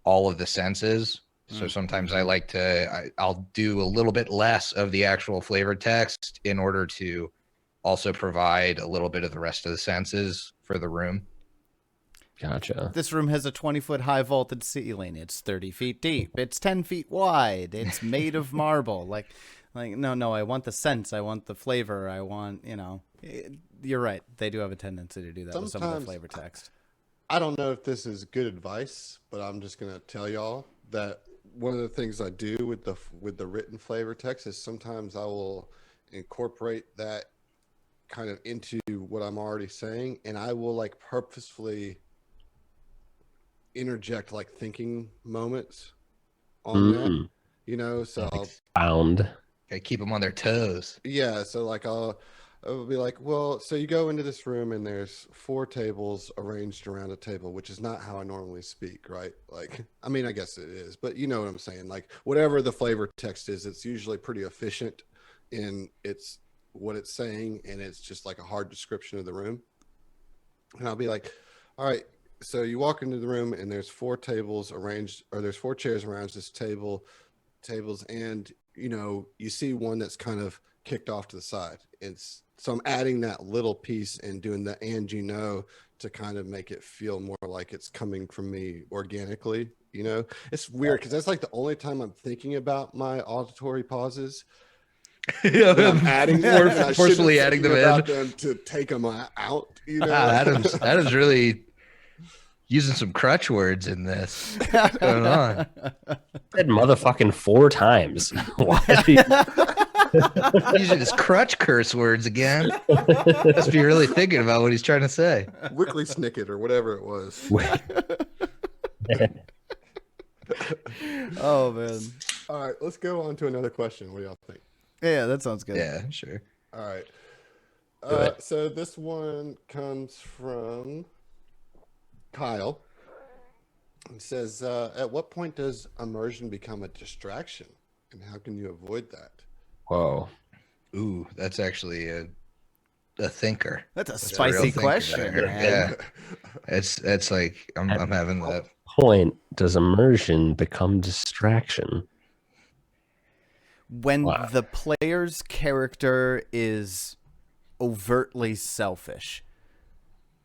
all of the senses. So sometimes I like to, I'll do a little bit less of the actual flavor text in order to also provide a little bit of the rest of the senses for the room. Gotcha. This room has a 20-foot high vaulted ceiling. It's 30 feet deep. It's 10 feet wide. It's made of marble. Like, no, I want the sense. I want the flavor. I want, you're right. They do have a tendency to do that with some of the flavor text. I don't know if this is good advice, but I'm just going to tell y'all that one of the things I do with the written flavor text is sometimes I will incorporate that kind of into what I'm already saying, and I will like purposefully interject like thinking moments on that, so I'll found. Okay, keep them on their toes. Yeah, so like I'll be like, well, so you go into this room and there's 4 tables arranged around a table, which is not how I normally speak, right? Like, I mean, I guess it is, but you know what I'm saying? Like, whatever the flavor text is, it's usually pretty efficient in what it's saying, and it's just like a hard description of the room. And I'll be like, all right, so you walk into the room and there's 4 tables arranged, or there's 4 chairs around this tables, and you see one that's kind of kicked off to the side. So I'm adding that little piece and doing the to kind of make it feel more like it's coming from me organically. It's weird because that's like the only time I'm thinking about my auditory pauses. I'm adding more, forcefully adding them them to take them out. Adam's really using some crutch words in this. What's going on? Said motherfucking 4 times. Why? Using his crutch curse words again. Must be really thinking about what he's trying to say. Wickley Snicket or whatever it was. Oh man! All right, let's go on to another question. What do y'all think? Yeah, that sounds good. Yeah, sure. All right. So this one comes from Kyle. It says, at what point does immersion become a distraction, and how can you avoid that? Whoa. Ooh, that's actually a thinker. That's a spicy question, man. Yeah. It's like I'm having that. Point does immersion become distraction? When the player's character is overtly selfish,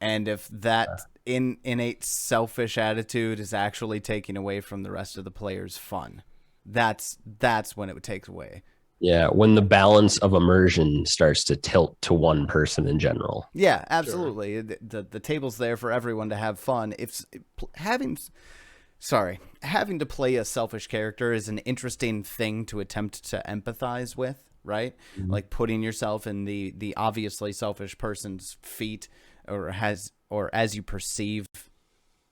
and if that innate selfish attitude is actually taking away from the rest of the player's fun, that's when it would take away. Yeah, when the balance of immersion starts to tilt to one person in general. Yeah, absolutely. Sure. The table's there for everyone to have fun. Having to play a selfish character is an interesting thing to attempt to empathize with, right? Mm-hmm. Like putting yourself in the obviously selfish person's feet, or as you perceive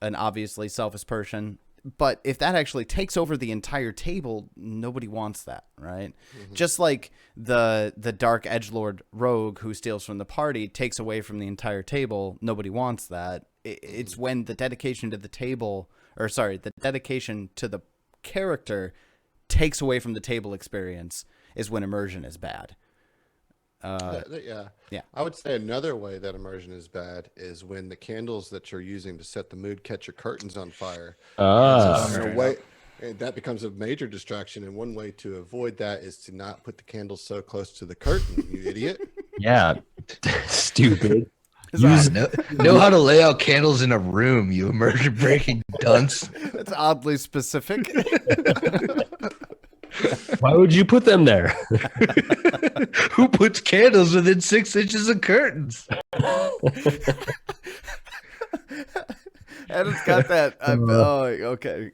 an obviously selfish person. But if that actually takes over the entire table, nobody wants that, right? Mm-hmm. Just like the dark edgelord rogue who steals from the party takes away from the entire table, nobody wants that. It's when the dedication to the table, the dedication to the character takes away from the table experience is when immersion is bad. Yeah. I would say another way that immersion is bad is when the candles that you're using to set the mood catch your curtains on fire. And that becomes a major distraction. And one way to avoid that is to not put the candles so close to the curtain, you idiot. Yeah. Stupid. Know how to lay out candles in a room, you immersion breaking dunce. That's oddly specific. Why would you put them there? Who puts candles within 6 inches of curtains? Adam's got that. Okay.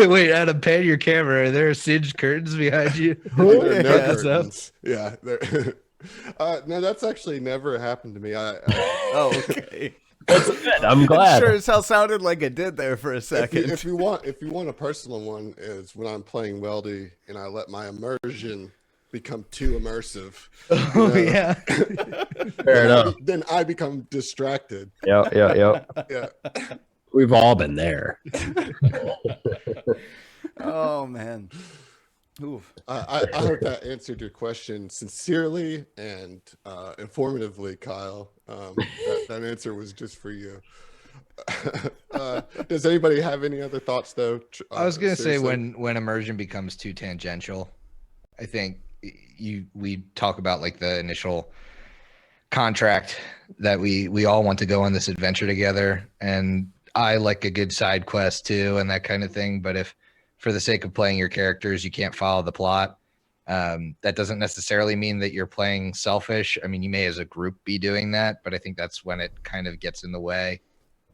Wait, Adam, pan your camera. Are there singed curtains behind you? Curtains. Yeah. No, that's actually never happened to me. Okay. That's good. I'm glad. Sure as hell sounded like it did there for a second. If you want a personal one, is when I'm playing Weldy and I let my immersion become too immersive. Oh yeah. Fair enough. Then I become distracted. Yep. Yeah. We've all been there. Oh man. Oof. I hope that answered your question sincerely and informatively, Kyle. That answer was just for you. Does anybody have any other thoughts, though? I was gonna say seriously? when immersion becomes too tangential, I think we talk about like the initial contract that we all want to go on this adventure together, and I like a good side quest too and that kind of thing. But if for the sake of playing your characters you can't follow the plot, that doesn't necessarily mean that you're playing selfish. I mean, you may as a group be doing that, but I think that's when it kind of gets in the way.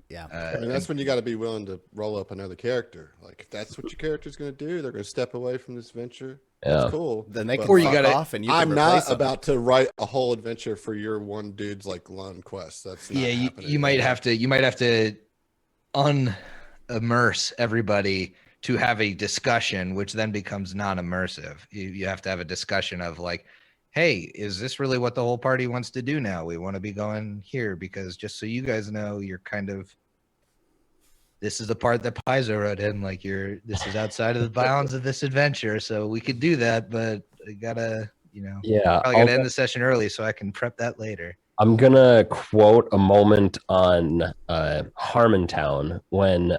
Yeah. I mean, that's when you got to be willing to roll up another character. Like, if that's what your character's going to do, they're going to step away from this venture. Yeah. That's cool. Then they But can Or you fuck gotta- off and you can I'm replace not them. about to write a whole adventure for your one dude's like lone quest. That's not Yeah, happening. you might have to unimmerse everybody to have a discussion, which then becomes non-immersive. You have to have a discussion of like, hey, is this really what the whole party wants to do now? We want to be going here because just so you guys know, you're kind of, this is the part that Paizo wrote in, like this is outside of the bounds of this adventure. So we could do that, but I gotta, Yeah. probably gotta end the session early so I can prep that later. I'm gonna quote a moment on Harmontown when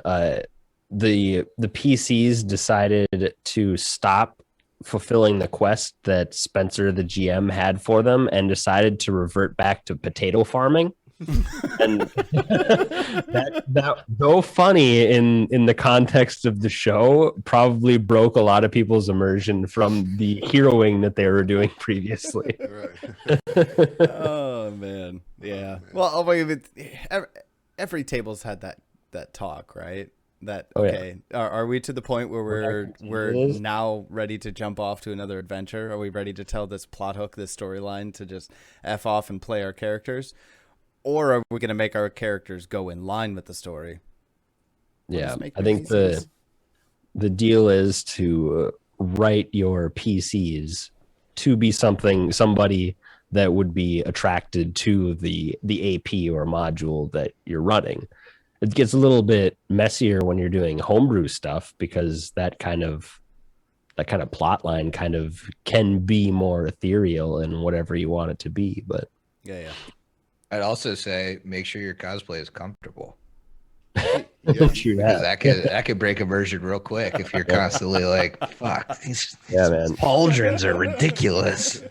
the PCs decided to stop fulfilling the quest that Spencer the GM had for them and decided to revert back to potato farming. And that though funny in the context of the show, probably broke a lot of people's immersion from the heroing that they were doing previously. Right. Oh man. Yeah. Well, wait, every table's had that talk, right? That Oh, yeah. okay. Are we to the point where we're It is. now ready to jump off to another adventure? Are we ready to tell this plot hook, this storyline, to just F off and play our characters? Or are we going to make our characters go in line with the story? Yeah, make I your think PCs. the deal is to write your PCs to be somebody that would be attracted to the AP or module that you're running. It gets a little bit messier when you're doing homebrew stuff because that kind of plot line kind of can be more ethereal and whatever you want it to be. But Yeah. I'd also say make sure your cosplay is comfortable. Yeah. true Because that. that could break immersion real quick if you're constantly like, fuck, these man. pauldrons are ridiculous.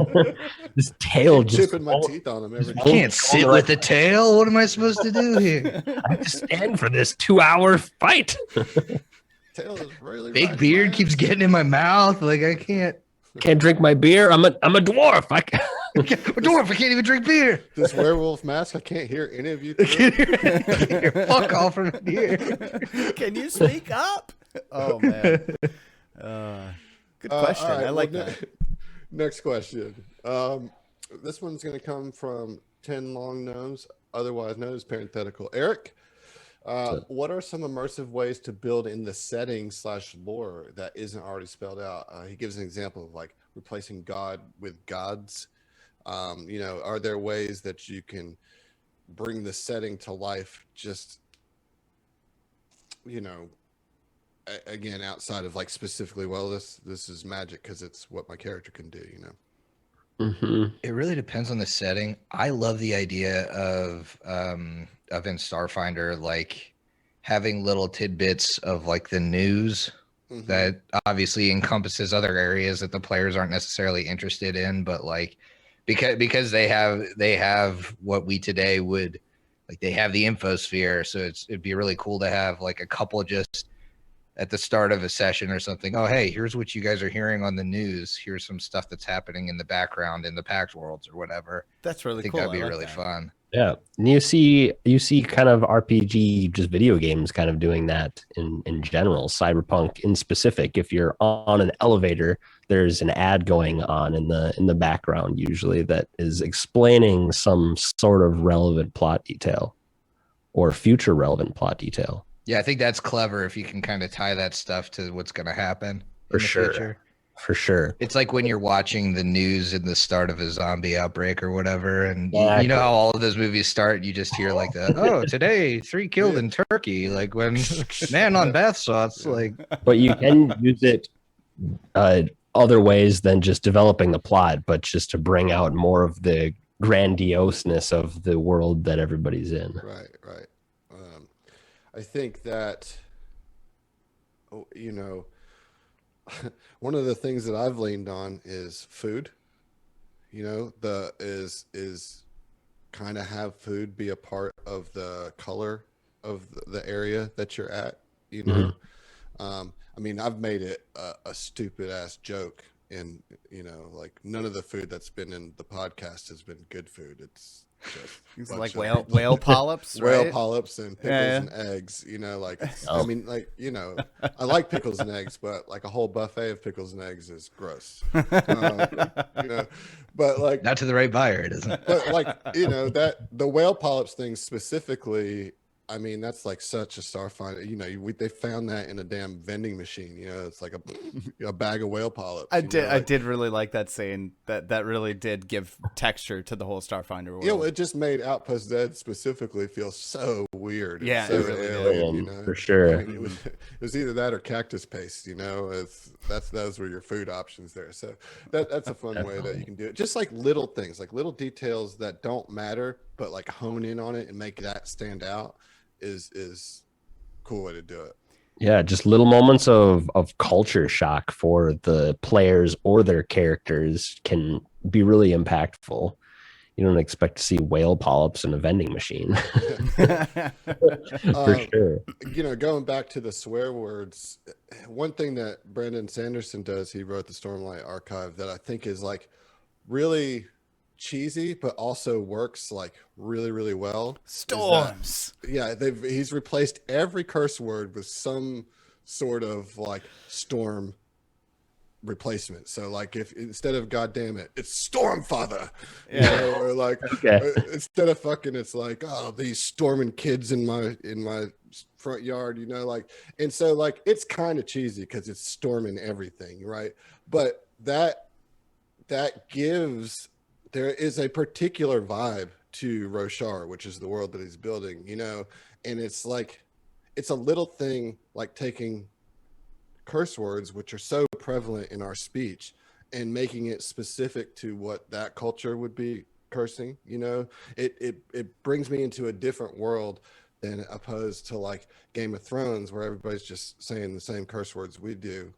This tail Keep just chipping my teeth on them every I day. can't sit with the tail. What am I supposed to do here? I have to stand for this 2-hour fight. Tail is really Big right, beard man. keeps getting in my mouth. Like I can't. Can't drink my beer. I'm a dwarf. A dwarf. I can't even drink beer. This werewolf mask, I can't hear any of you. Fuck off from here. Can you speak up? Oh man. Good question. All right, I like well, that. Next question. This one's going to come from 10 Long Nose, otherwise known as Parenthetical. Eric, what are some immersive ways to build in the setting / lore that isn't already spelled out? He gives an example of like replacing God with gods. Are there ways that you can bring the setting to life just, again, outside of like specifically, well, this is magic because it's what my character can do, Mm-hmm. It really depends on the setting. I love the idea of in Starfinder, like having little tidbits of like the news Mhm. that obviously encompasses other areas that the players aren't necessarily interested in, but like because they have what we today would like, they have the infosphere, so it'd be really cool to have like a couple just at the start of a session or something. Oh, hey, here's what you guys are hearing on the news. Here's some stuff that's happening in the background in the Pact Worlds or whatever. That's really I think cool. that'd be I like really that. fun. Yeah, and you see kind of RPG, just video games, kind of doing that in general. Cyberpunk in specific. If you're on an elevator, there's an ad going on in the background usually that is explaining some sort of relevant plot detail. or future relevant plot detail. Yeah, I think that's clever if you can kind of tie that stuff to what's going to happen For in the sure. future. For sure. It's like when you're watching the news in the start of a zombie outbreak or whatever, and Exactly. you know how all of those movies start, you just hear like today 3 killed in Turkey, like when man on bath salts, like. But you can use it other ways than just developing the plot, but just to bring out more of the grandioseness of the world that everybody's in. Right. I think that, one of the things that I've leaned on is food. Is kind of have food be a part of the color of the area that you're at. I mean, I've made it a stupid ass joke, and like none of the food that's been in the podcast has been good food. It's just like whale polyps, right? Whale polyps and pickles and eggs. I mean, like I like pickles and eggs, but like a whole buffet of pickles and eggs is gross. But like not to the right buyer, it isn't. But like that the whale polyps thing specifically. I mean, that's like such a Starfinder. They found that in a damn vending machine. It's like a bag of whale polyps. I did really like that scene. That really did give texture to the whole Starfinder world. Yeah, it just made Outpost Dead specifically feel so weird. Yeah, so it really alien, for sure. I mean, it was either that or cactus paste. Those were your food options there. So that's a fun way that you can do it. Just like little things, like little details that don't matter, but like hone in on it and make that stand out. Is a cool way to do it. Yeah, just little moments of culture shock for the players or their characters can be really impactful. You don't expect to see whale polyps in a vending machine. For sure. Going back to the swear words, one thing that Brandon Sanderson does, he wrote the Stormlight Archive, that I think is like really cheesy but also works like really, really well. Storms. He's replaced every curse word with some sort of like storm replacement. So like if instead of God damn it, it's Storm Father. Or like instead of fucking, it's like, oh, these storming kids in my front yard, and so like it's kind of cheesy because it's storming everything, right? But that gives, there is a particular vibe to Roshar, which is the world that he's building, and it's like, it's a little thing like taking curse words, which are so prevalent in our speech, and making it specific to what that culture would be cursing. It brings me into a different world than opposed to like Game of Thrones, where everybody's just saying the same curse words we do.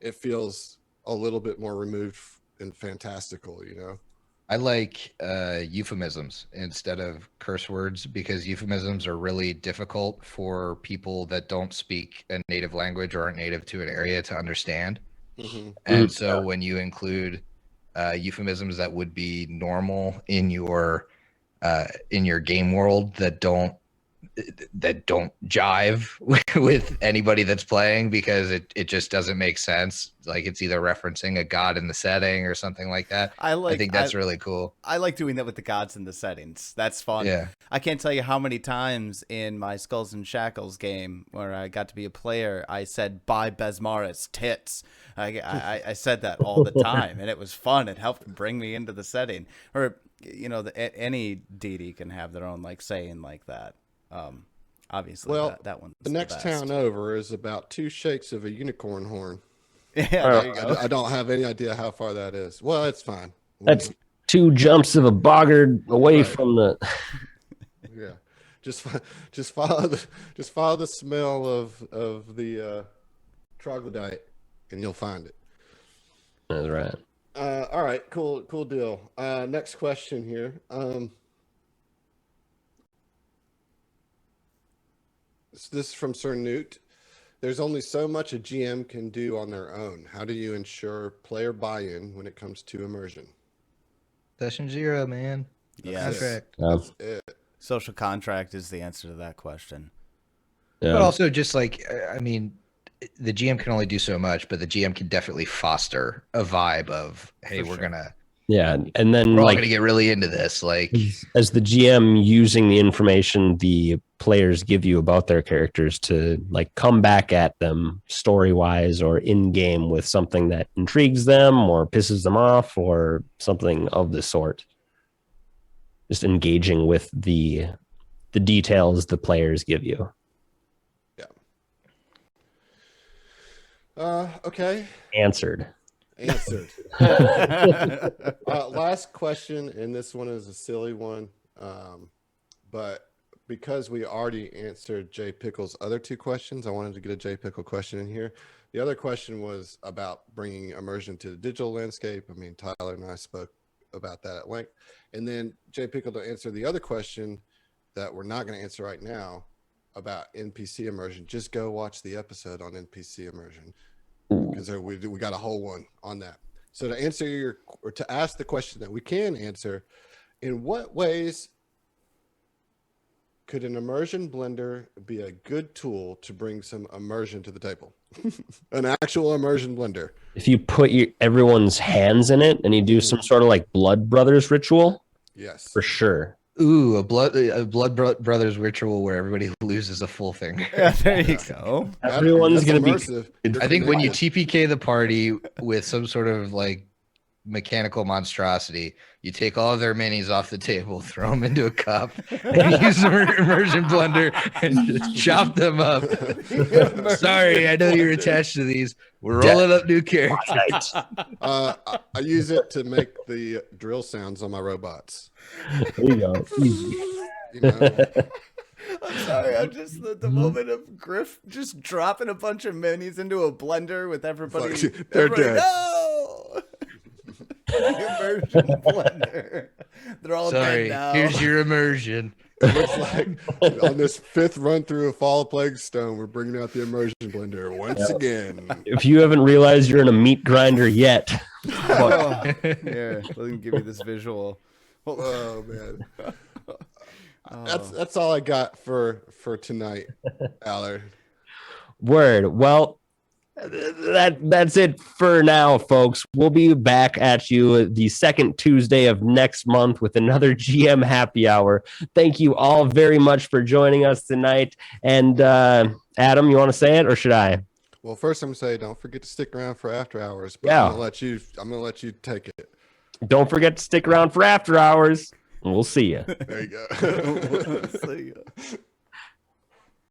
It feels a little bit more removed and fantastical. I like euphemisms instead of curse words, because euphemisms are really difficult for people that don't speak a native language or aren't native to an area to understand. And so when you include euphemisms that would be normal in your game world that don't jive with anybody that's playing, because it just doesn't make sense. Like it's either referencing a god in the setting or something like that. I think that's really cool. I like doing that with the gods in the settings. That's fun. Yeah. I can't tell you how many times in my Skulls and Shackles game where I got to be a player, I said, "Bye Besmaris tits." I said that all the time, and it was fun. It helped bring me into the setting. Or any deity can have their own like saying like that. Obviously, well, that one. The next town over is about 2 shakes of a unicorn horn. Yeah, there you go. I don't have any idea how far that is. Well, it's fine. That's 2 jumps of a boggard away from the. Yeah, just follow the smell of the troglodyte, and you'll find it. That's right. All right, cool deal. Next question here. This is from Sir Newt. There's only so much a GM can do on their own. How do you ensure player buy-in when it comes to immersion? Session 0, man. Yes. Contract. That's it. Social contract is the answer to that question. Yeah. But also just like, I mean, the GM can only do so much, but the GM can definitely foster a vibe of, hey, we're going to Yeah, and then we're all like gonna get really into this. Like as the GM using the information the players give you about their characters to like come back at them story wise or in game with something that intrigues them or pisses them off or something of the sort. Just engaging with the details the players give you. Okay. Answered. Last question, and this one is a silly one, but because we already answered Jay Pickle's other two questions, I wanted to get a Jay Pickle question in here. The other question was about bringing immersion to the digital landscape. I mean, Tyler and I spoke about that at length. And then Jay Pickle to answer the other question that we're not going to answer right now about NPC immersion. Just go watch the episode on NPC immersion, because we got a whole one on that. So to answer to ask the question that we can answer, in what ways could an immersion blender be a good tool to bring some immersion to the table? An actual immersion blender. If you put everyone's hands in it and you do some sort of like Blood Brothers ritual, yes, for sure. Ooh, a blood brothers ritual where everybody loses a full finger. Yeah, there you go. Everyone's going to be. I think when you TPK the party with some sort of like mechanical monstrosity, you take all of their minis off the table, throw them into a cup, and use the immersion blender and just chop them up. Sorry, I know you're attached to these. We're rolling up new characters. I use it to make the drill sounds on my robots. There you go. Easy. You know? I'm sorry. I'm just the moment of Griff just dropping a bunch of minis into a blender with everybody. They're dead. No! Immersion blender. They're all dead now. Here's your immersion. It looks like on this fifth run through of Fall of Plague Stone, we're bringing out the immersion blender once again. If you haven't realized you're in a meat grinder yet, Here, let me give you this visual. Oh man, that's all I got for tonight, Allard. Word. Well, that's it for now, folks. We'll be back at you the second Tuesday of next month with another GM happy hour. Thank you all very much for joining us tonight. And Adam, you want to say it or should I? Well, first I'm gonna say don't forget to stick around for after hours. But Yeah. I'm gonna let you take it. Don't forget to stick around for after hours. We'll see you. There you go. See ya.